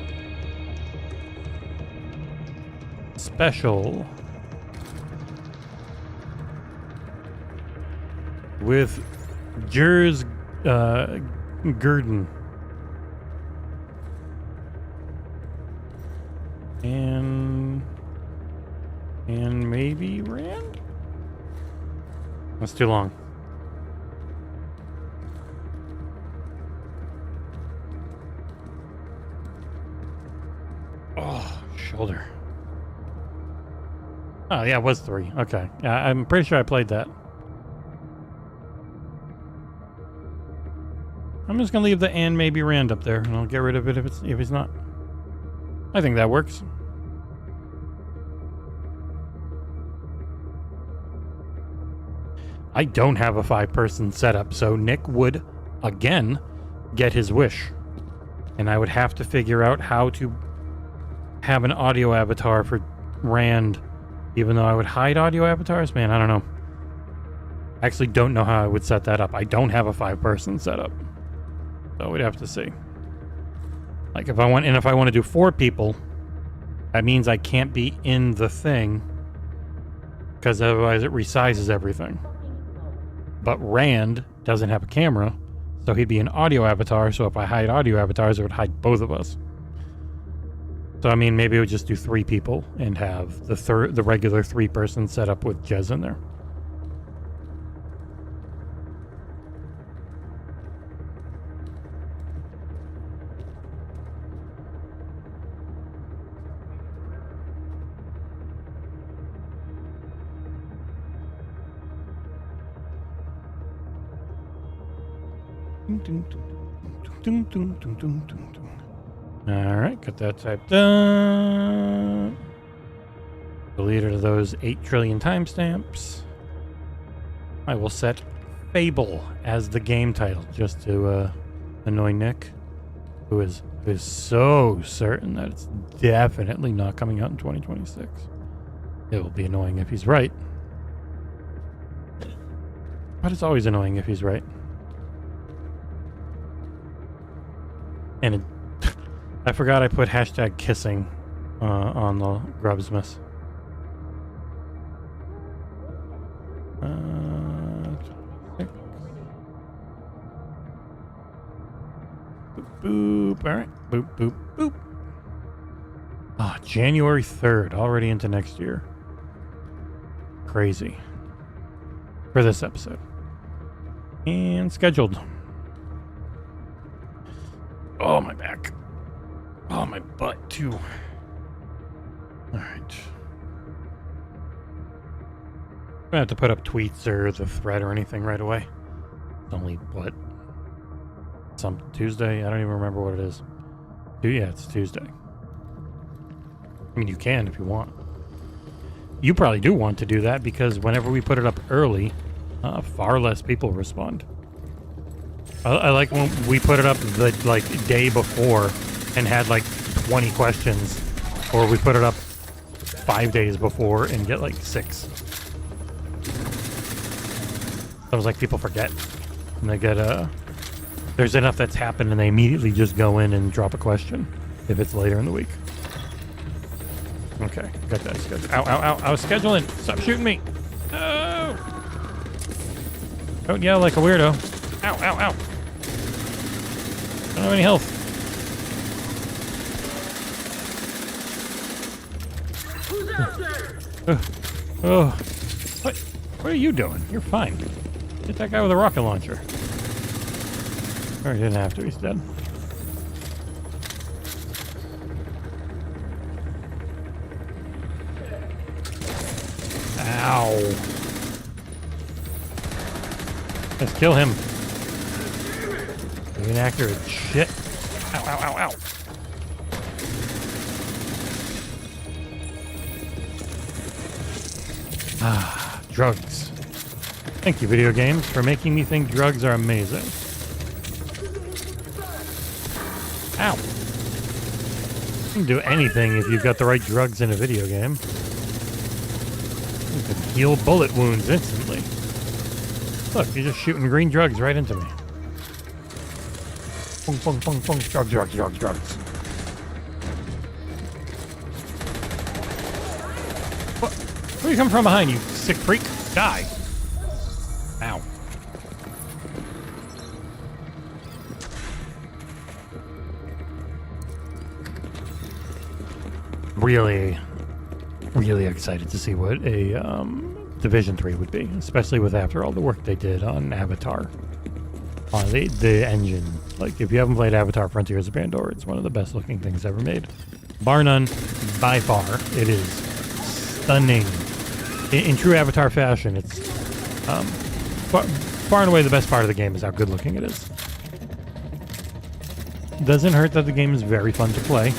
special with Jers Gurdon and maybe Rand? That's too long. Oh, shoulder. Oh yeah, it was 3. Okay. Yeah, I'm pretty sure I played that. I'm just gonna leave the and maybe Rand up there, and I'll get rid of it if it's not. I think that works. I don't have a 5-person setup, so Nick would again get his wish, and I would have to figure out how to have an audio avatar for Rand, even though I would hide audio avatars. Man, I don't know. I actually don't know how I would set that up. I don't have a 5-person setup. So we'd have to see. Like if I want to do 4 people, that means I can't be in the thing, because otherwise it resizes everything. But Rand doesn't have a camera, so he'd be an audio avatar, so if I hide audio avatars, it would hide both of us. So I mean, maybe we would just do 3 people and have the regular 3-person setup with Jez in there. Alright, got that typed up. Deleted those 8 trillion timestamps. I will set Fable as the game title just to annoy Nick, who is so certain that it's definitely not coming out in 2026. It will be annoying if he's right. But it's always annoying if he's right. And I forgot I put hashtag kissing on the Grubsmas. Boop, boop. All right. Boop, boop, boop. Ah, January 3rd, already into next year. Crazy. For this episode. And scheduled. Oh, my back. Oh, my butt, too. All right. I don't have to put up tweets or the thread or anything right away. It's only, what? Some Tuesday? I don't even remember what it is. Yeah, it's Tuesday. I mean, you can if you want. You probably do want to do that because whenever we put it up early, far less people respond. I like when we put it up the day before and had like 20 questions, or we put it up 5 days before and get like 6. I was like, people forget, and they get there's enough that's happened, and they immediately just go in and drop a question if it's later in the week. Okay, got that scheduled. Ow, ow, ow! I was scheduling. Stop shooting me! No! Don't yell like a weirdo. Ow, ow, ow! I don't have any health. Who's out there? Oh, what are you doing? You're fine. Hit that guy with a rocket launcher. Or he didn't have to. He's dead. Ow! Let's kill him. Inaccurate shit. Ow, ow, ow, ow. Ah, drugs. Thank you, video games, for making me think drugs are amazing. Ow. You can do anything if you've got the right drugs in a video game. You can heal bullet wounds instantly. Look, you're just shooting green drugs right into me. Pung, pung, pung, pung. Drugs, drugs, drugs, drugs. What? Where are you coming from behind, you sick freak? Die. Ow. Really excited to see what a Division 3 would be, especially with after all the work they did on Avatar. The engine. Like, if you haven't played Avatar Frontiers of Pandora, it's one of the best looking things ever made. Bar none, by far, it is stunning. In true Avatar fashion, it's far and away the best part of the game is how good looking it is. Doesn't hurt that the game is very fun to play,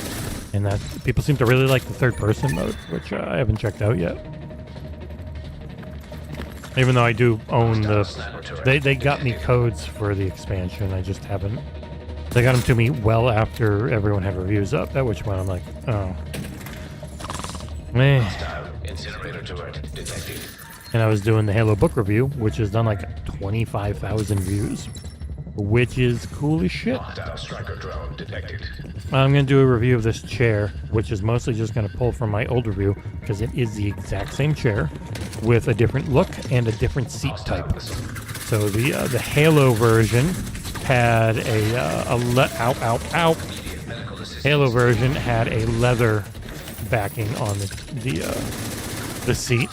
and that people seem to really like the third person mode, which I haven't checked out yet. Even though I do own they got me codes for the expansion, I just haven't. They got them to me well after everyone had reviews up, at which point I'm like, oh. Meh. And I was doing the Halo book review, which has done like 25,000 views, which is cool as shit. I'm going to do a review of this chair, which is mostly just going to pull from my old review, because it is the exact same chair with a different look and a different seat type. So the Halo version had Halo version had a leather backing on the seat.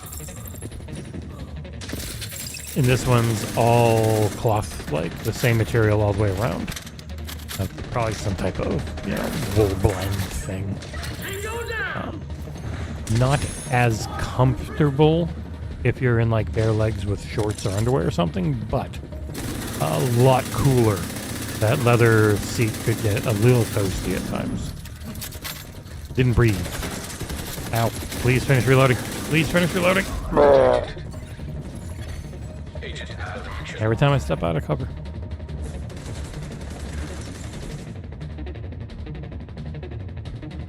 And this one's all cloth, like the same material all the way around. Probably some type of, wool blend thing. Not as comfortable if you're in like bare legs with shorts or underwear or something, but a lot cooler. That leather seat could get a little toasty at times. Didn't breathe. Ow. Please finish reloading. Please finish reloading. Every time I step out of cover.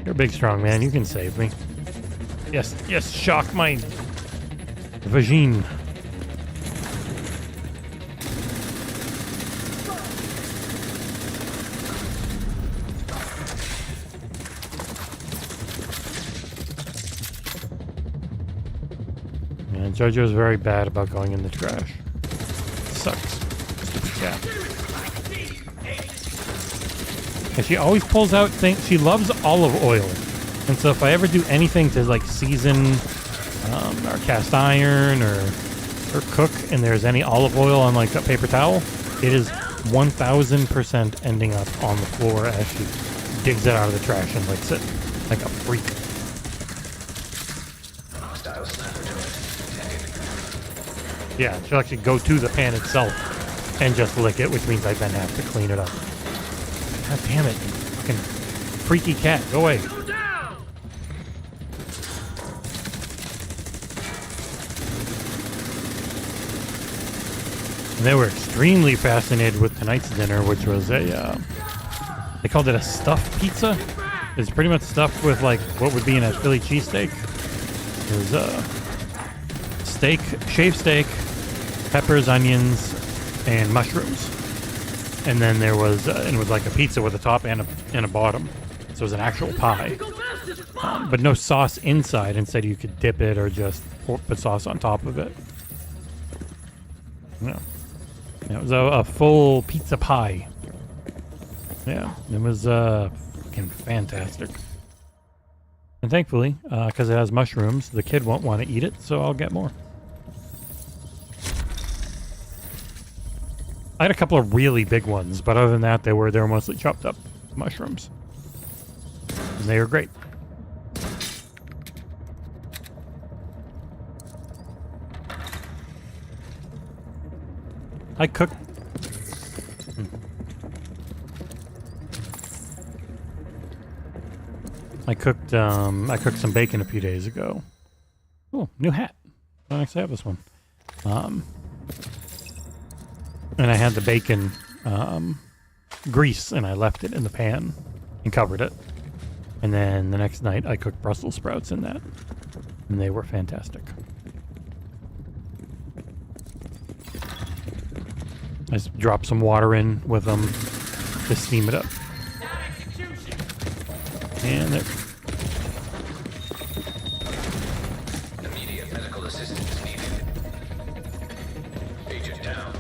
You're a big, strong man. You can save me. Yes, yes, shock my vagine. Yeah, JoJo's very bad about going in the trash. Sucks. Stupid cat. And she always pulls out things. She loves olive oil. And so if I ever do anything to like season or cast iron or cook and there's any olive oil on like a paper towel, it is 1000% ending up on the floor as she digs it out of the trash and licks it like a freak. Yeah, she'll actually go to the pan itself and just lick it, which means I then have to clean it up. God damn it, you fucking freaky cat, go away. Go down! And they were extremely fascinated with tonight's dinner, which was a, they called it a stuffed pizza. It's pretty much stuffed with like what would be in a Philly cheesesteak. It was steak, shaved steak, peppers, onions, and mushrooms. And then there was, and it was like a pizza with a top and a bottom. So it was an actual pie. But no sauce inside. Instead, you could dip it or just put sauce on top of it. Yeah. It was a full pizza pie. Yeah, it was fucking fantastic. And thankfully, because it has mushrooms, the kid won't want to eat it, so I'll get more. I had a couple of really big ones, but other than that, they were mostly chopped up mushrooms. And they were great. I cooked. I cooked some bacon a few days ago. Oh, new hat. I don't actually have this one. And I had the bacon grease, and I left it in the pan and covered it. And then the next night, I cooked Brussels sprouts in that, and they were fantastic. I just dropped some water in with them to steam it up. And there. Immediate medical assistance needed. Agent down.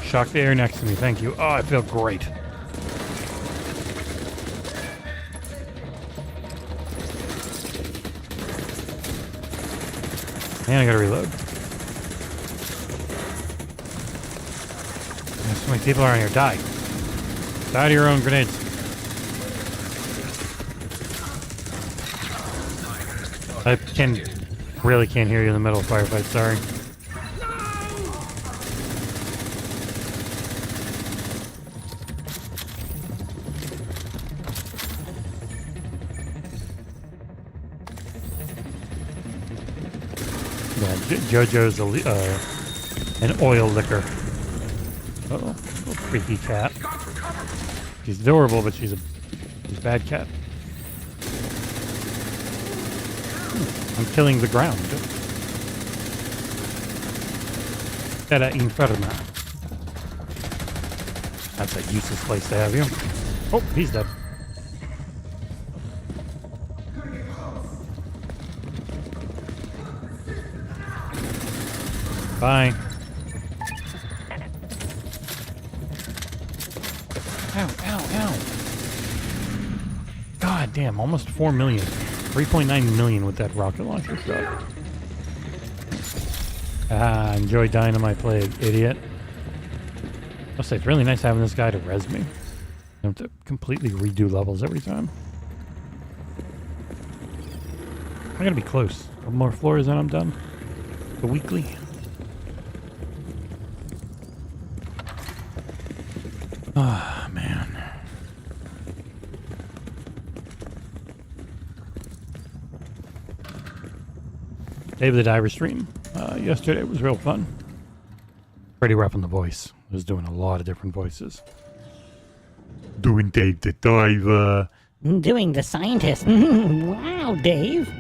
Shock the air next to me, thank you. Oh, I feel great. And I gotta reload. There's so many people around here. Die. Die to your own grenades. I really can't hear you in the middle of a firefight, sorry. Yeah, JoJo's an oil liquor. Uh-oh, little freaky cat. She's adorable, but she's a bad cat. I'm killing the ground. Terra inferna. That's a useless place to have you. Oh, he's dead. Bye. Ow, ow, ow. God damn, almost 4 million. 3.9 million with that rocket launcher shot. Ah, enjoy dynamite plague, idiot. I'll say, it's really nice having this guy to res me. I have to completely redo levels every time. I gotta be close. A couple more floors and I'm done. The weekly. Ah, man. Dave the Diver stream. Yesterday was real fun. Pretty rough on the voice. I was doing a lot of different voices. Doing Dave the Diver. Doing the scientist. Wow, Dave.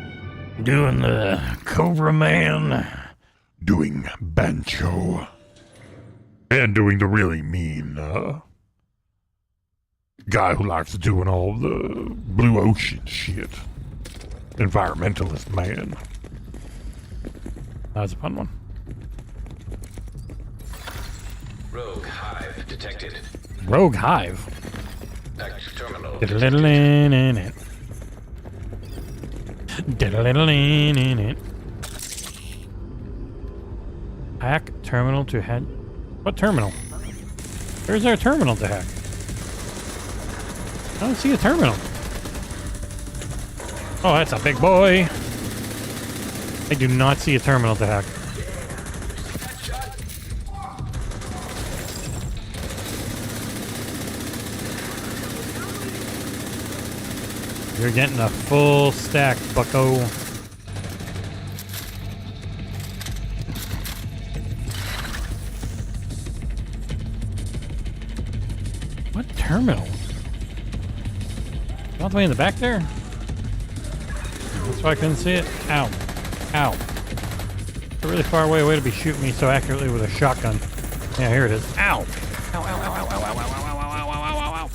Doing the Cobra Man. Doing Bancho. And doing the really mean, guy who likes doing all the blue ocean shit. Environmentalist man. That was a fun one. Rogue hive detected. Rogue Hive. Active terminal. Diddle-diddle-in-in-it. Diddle-diddle-in-in-it. Hack terminal to head. What terminal? Where's our terminal to hack? I don't see a terminal. Oh, that's a big boy. I do not see a terminal to hack. You're getting a full stack, bucko. What terminal? All the way in the back there? That's why I couldn't see it. Ow. Ow. A really far away way to be shooting me so accurately with a shotgun. Yeah, here it is. Ow. Ow, ow, ow, ow, ow, ow, ow, ow, ow, ow, ow, ow, ow.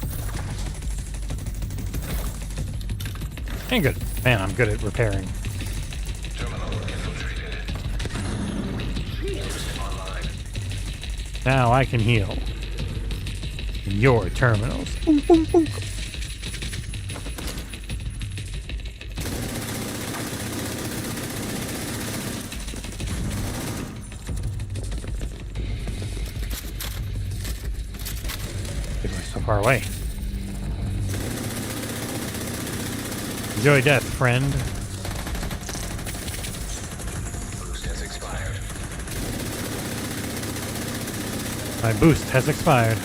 Ain't good. Man, I'm good at repairing. Terminal infiltrated. Online. Now I can heal. Your terminals. Boom, boom, boom. So far away. Enjoy death, friend. Boost has expired. My boost has expired.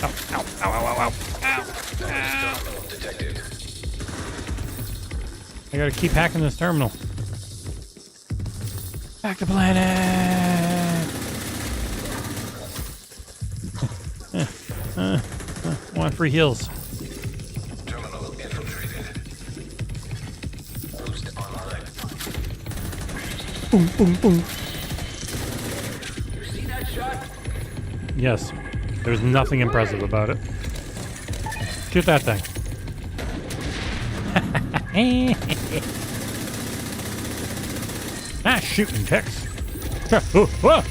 Ow, ow, ow, ow, ow, ow, ow, ow. Terminal detected. I gotta keep hacking this terminal. Back to planet! Want free heals. Terminal infiltrated. Boost online. Boom, boom, boom. You see that shot? Yes. There's nothing impressive about it. Shoot that thing. Ah, shooting ticks. Whoa.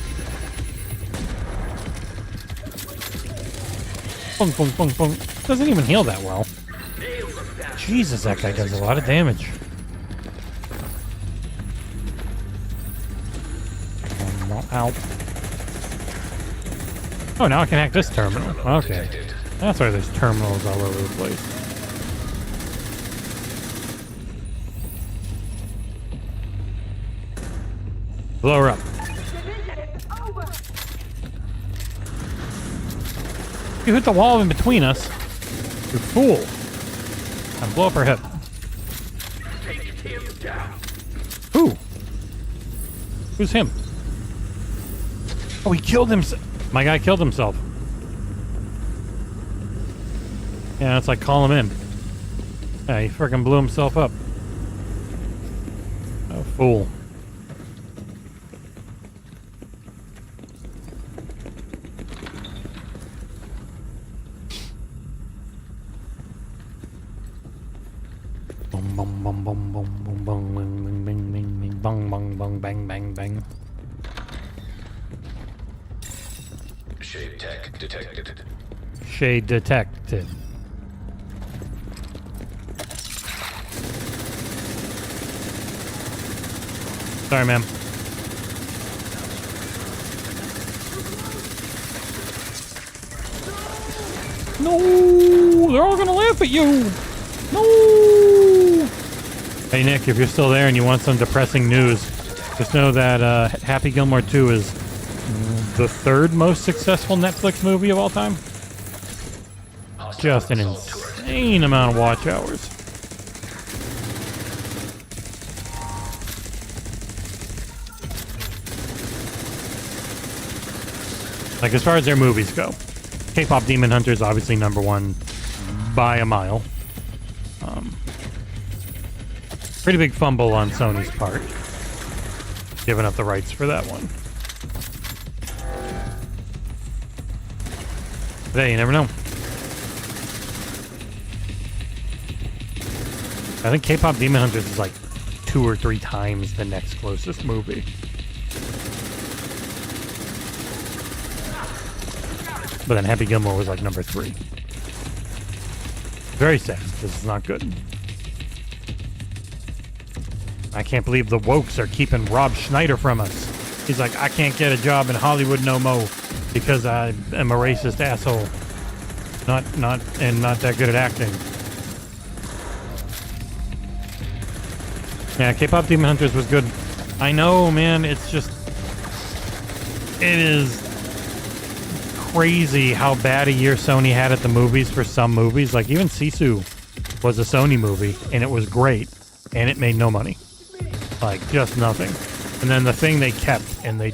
Boom, boom, boom, boom. Doesn't even heal that well. Jesus, that guy does a lot of damage. Ow. Oh, now I can hack this terminal. Okay. That's why there's terminals all over the place. Blow her up. You hit the wall in between us. You fool. And blow up her hip. Take him down. Who? Who's him? Oh, he killed himself. My guy killed himself. Yeah, it's like call him in. Yeah, he freaking blew himself up. Oh, fool. Bum bum bum bum bum bum bum bing bing bing bing bing bong bong bong bang bang bang. Shade tech detected. Shade detected. Sorry, ma'am. No, they're all gonna laugh at you. No. Hey Nick, if you're still there and you want some depressing news, just know that Happy Gilmore 2 is the third most successful Netflix movie of all time. Just an insane amount of watch hours. Like, as far as their movies go, K-Pop Demon Hunter is obviously number one by a mile. Pretty big fumble on Sony's part, giving up the rights for that one. But hey, you never know. I think K-Pop Demon Hunters is like 2 or 3 times the next closest movie. But then Happy Gilmore was like number 3. Very sad, because it's not good. I can't believe the wokes are keeping Rob Schneider from us. He's like, I can't get a job in Hollywood no mo because I am a racist asshole. Not that good at acting. Yeah, K-pop Demon Hunters was good. I know, man. It's just, it is crazy how bad a year Sony had at the movies for some movies. Like even Sisu was a Sony movie and it was great and it made no money. Like just nothing. And then the thing they kept and they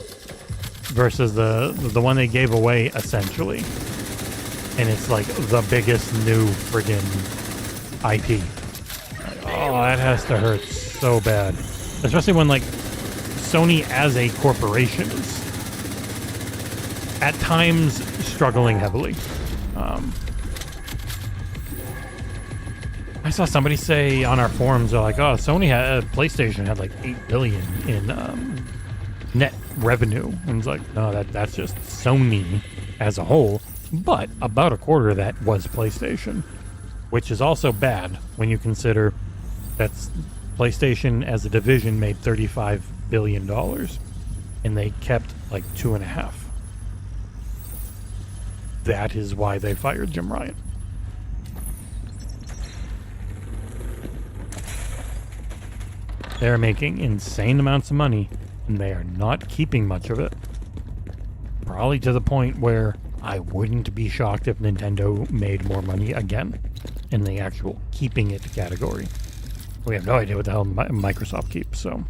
versus the one they gave away essentially. And it's like the biggest new friggin' IP. Oh, that has to hurt so bad. Especially when like Sony as a corporation is at times struggling heavily. I saw somebody say on our forums, they're like, oh, PlayStation had like $8 billion in net revenue. And it's like, no, that's just Sony as a whole. But about a quarter of that was PlayStation, which is also bad when you consider that's PlayStation as a division made $35 billion and they kept like 2.5. That is why they fired Jim Ryan. They're making insane amounts of money and they are not keeping much of it. Probably to the point where I wouldn't be shocked if Nintendo made more money again in the actual keeping it category. We have no idea what the hell Microsoft keeps, so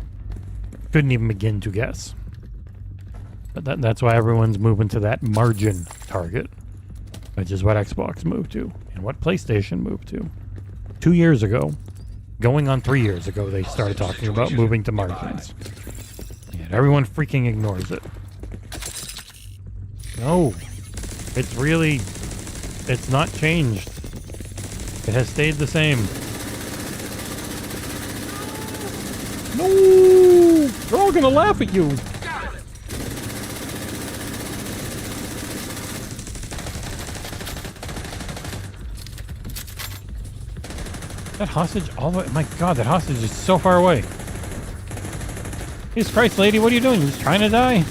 couldn't even begin to guess. But that's why everyone's moving to that margin target, which is what Xbox moved to and what PlayStation moved to. 2 years ago, going on 3 years ago, they started talking about moving to margins. And everyone freaking ignores it. No, it's not changed. It has stayed the same. No, they're all gonna laugh at you. That hostage all the way, my god, that hostage is so far away. Jesus Christ, lady, what are you doing? You just trying to die?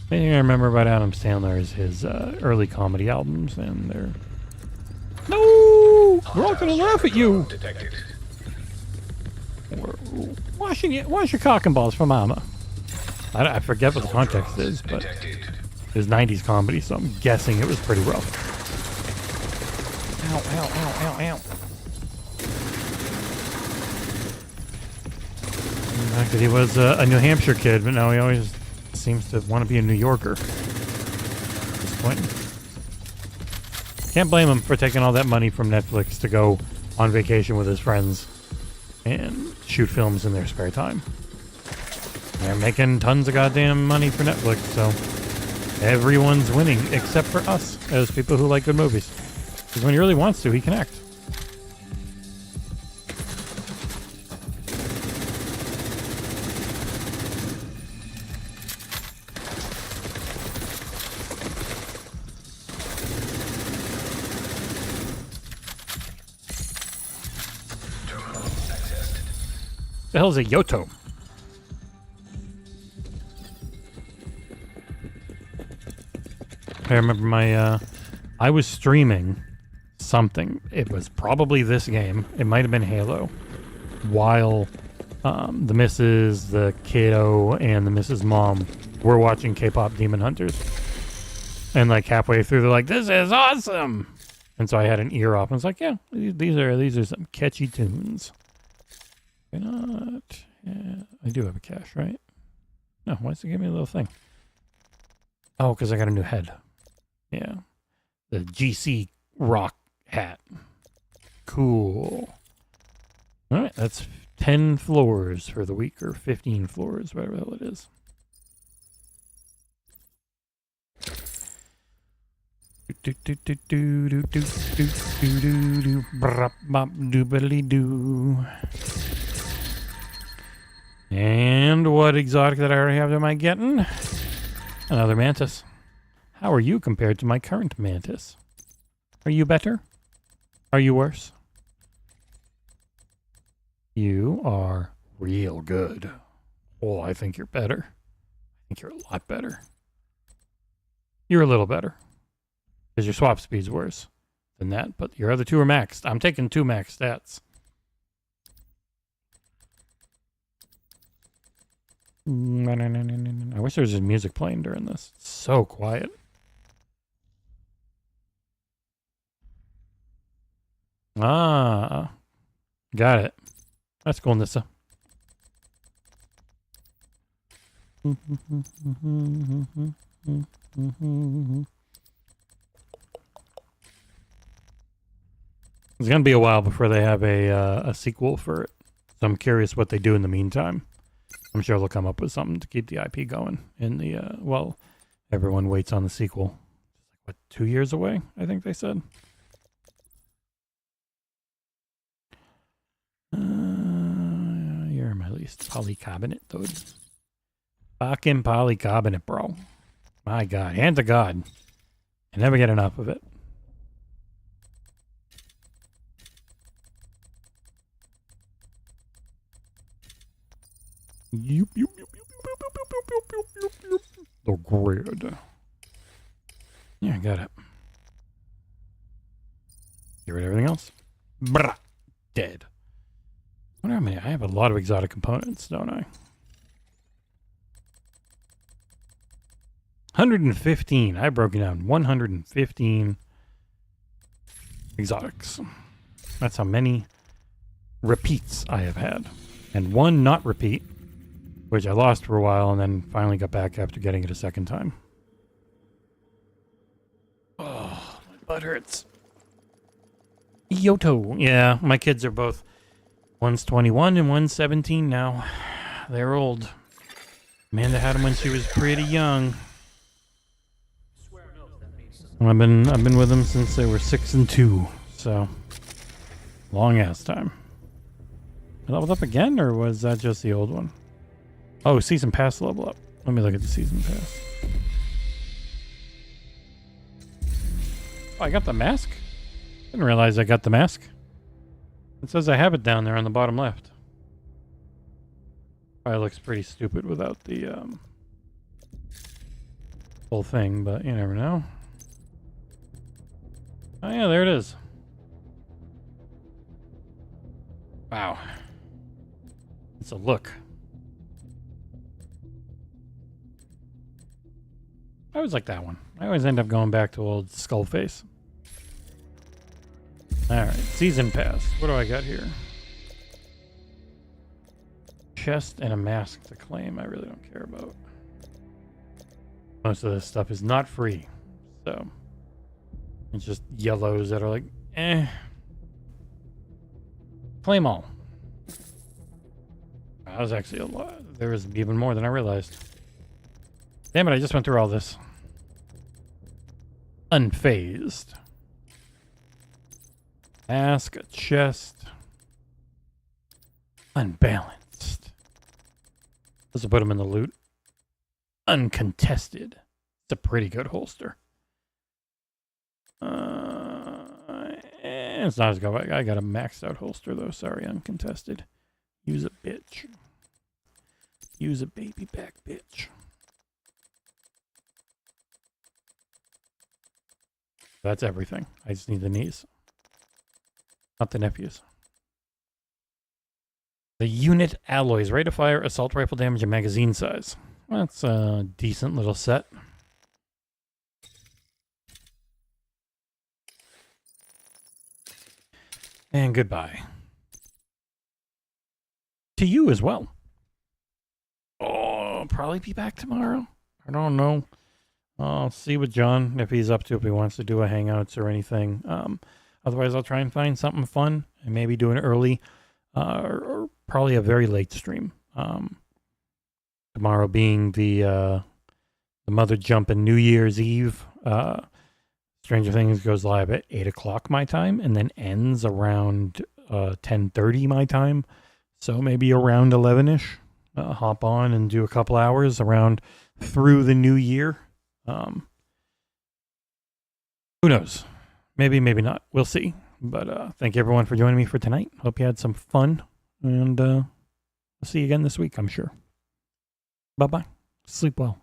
The thing I remember about Adam Sandler is his early comedy albums, and they're... No! We're all gonna laugh at you! Detected. Wash your cock and balls for mama. I forget what the context is, but it was 90s comedy, so I'm guessing it was pretty rough. Ow, ow, ow, ow, ow. Because he was a New Hampshire kid, but now he always seems to want to be a New Yorker. Disappointing. Can't blame him for taking all that money from Netflix to go on vacation with his friends and shoot films in their spare time. They're making tons of goddamn money for Netflix, so everyone's winning except for us as people who like good movies. Because when he really wants to, he can act. The hell is a Yoto? I remember I was streaming something. It was probably this game. It might have been Halo. While the missus, the kiddo, and the missus' mom were watching K-pop Demon Hunters. And like halfway through, they're like, "This is awesome!" And so I had an ear off. And I was like, "Yeah, these are some catchy tunes." Why not? Yeah, I do have a cache, right? No, why does it give me a little thing? Oh, because I got a new head. Yeah. The GC rock hat. Cool. All right, that's 10 floors for the week, or 15 floors, whatever the hell it is. Do do do do do do do do do do brap bop doobly doo. And what exotic that I already have am I getting? Another mantis. How are you compared to my current mantis? Are you better? Are you worse? You are real good. Oh, I think you're better. I think you're a lot better. You're a little better. Because your swap speed's worse than that, but your other two are maxed. I'm taking 2 max stats. I wish there was just music playing during this. It's so quiet. Ah, got it. That's cool, Nissa. It's gonna be a while before they have a sequel for it, so I'm curious what they do in the meantime. I'm sure they'll come up with something to keep the IP going in the well, everyone waits on the sequel. What, 2 years away? I think they said. You're my least polycarbonate, dude. Fucking polycarbonate, bro. My God, hand to God. I never get enough of it. Yup, yup, yup, yup, yup, yup, yup, yup, yup, yup, yup. The grid. Yeah, I got it. Get rid of everything else. Brah. Dead. I wonder how many. I have a lot of exotic components, don't I? 115. I've broken down 115 exotics. That's how many repeats I have had. And one not repeat, which I lost for a while and then finally got back after getting it a second time. Oh, my butt hurts. Yoto. Yeah, my kids are both. One's 21 and one's 17 now. They're old. Amanda had them when she was pretty young. I've been with them since they were 6 and 2, so long ass time. I leveled up again, or was that just the old one? Oh, season pass level up. Let me look at the season pass. Oh, I got the mask? Didn't realize I got the mask. It says I have it down there on the bottom left. Probably looks pretty stupid without the whole thing, but you never know. Oh yeah, there it is. Wow. It's a look. I always like that one. I always end up going back to old Skullface. Alright, season pass. What do I got here? Chest and a mask to claim. I really don't care about. Most of this stuff is not free. So it's just yellows that are like, eh. Claim all. That was actually a lot. There was even more than I realized. Damn it, I just went through all this. Unfazed. Mask, a chest. Unbalanced. Let's put them in the loot. Uncontested. It's a pretty good holster. It's not as good. I got a maxed out holster though. Sorry, uncontested. Use a bitch. Use a baby back bitch. That's everything. I just need the knees. Not the nephews. The unit alloys. Rate of fire, assault rifle damage, and magazine size. That's a decent little set. And goodbye. To you as well. Oh, I'll probably be back tomorrow. I don't know. I'll see with John if he's up to, if he wants to do a Hangouts or anything. Otherwise, I'll try and find something fun and maybe do an early or probably a very late stream. Tomorrow being the Mother Jumpin' New Year's Eve Stranger Things goes live at 8 o'clock my time and then ends around 10:30 my time. So maybe around 11ish, hop on and do a couple hours around through the new year. Who knows? Maybe, maybe not. We'll see. But thank you everyone for joining me for tonight. Hope you had some fun. And we'll see you again this week, I'm sure. Bye-bye. Sleep well.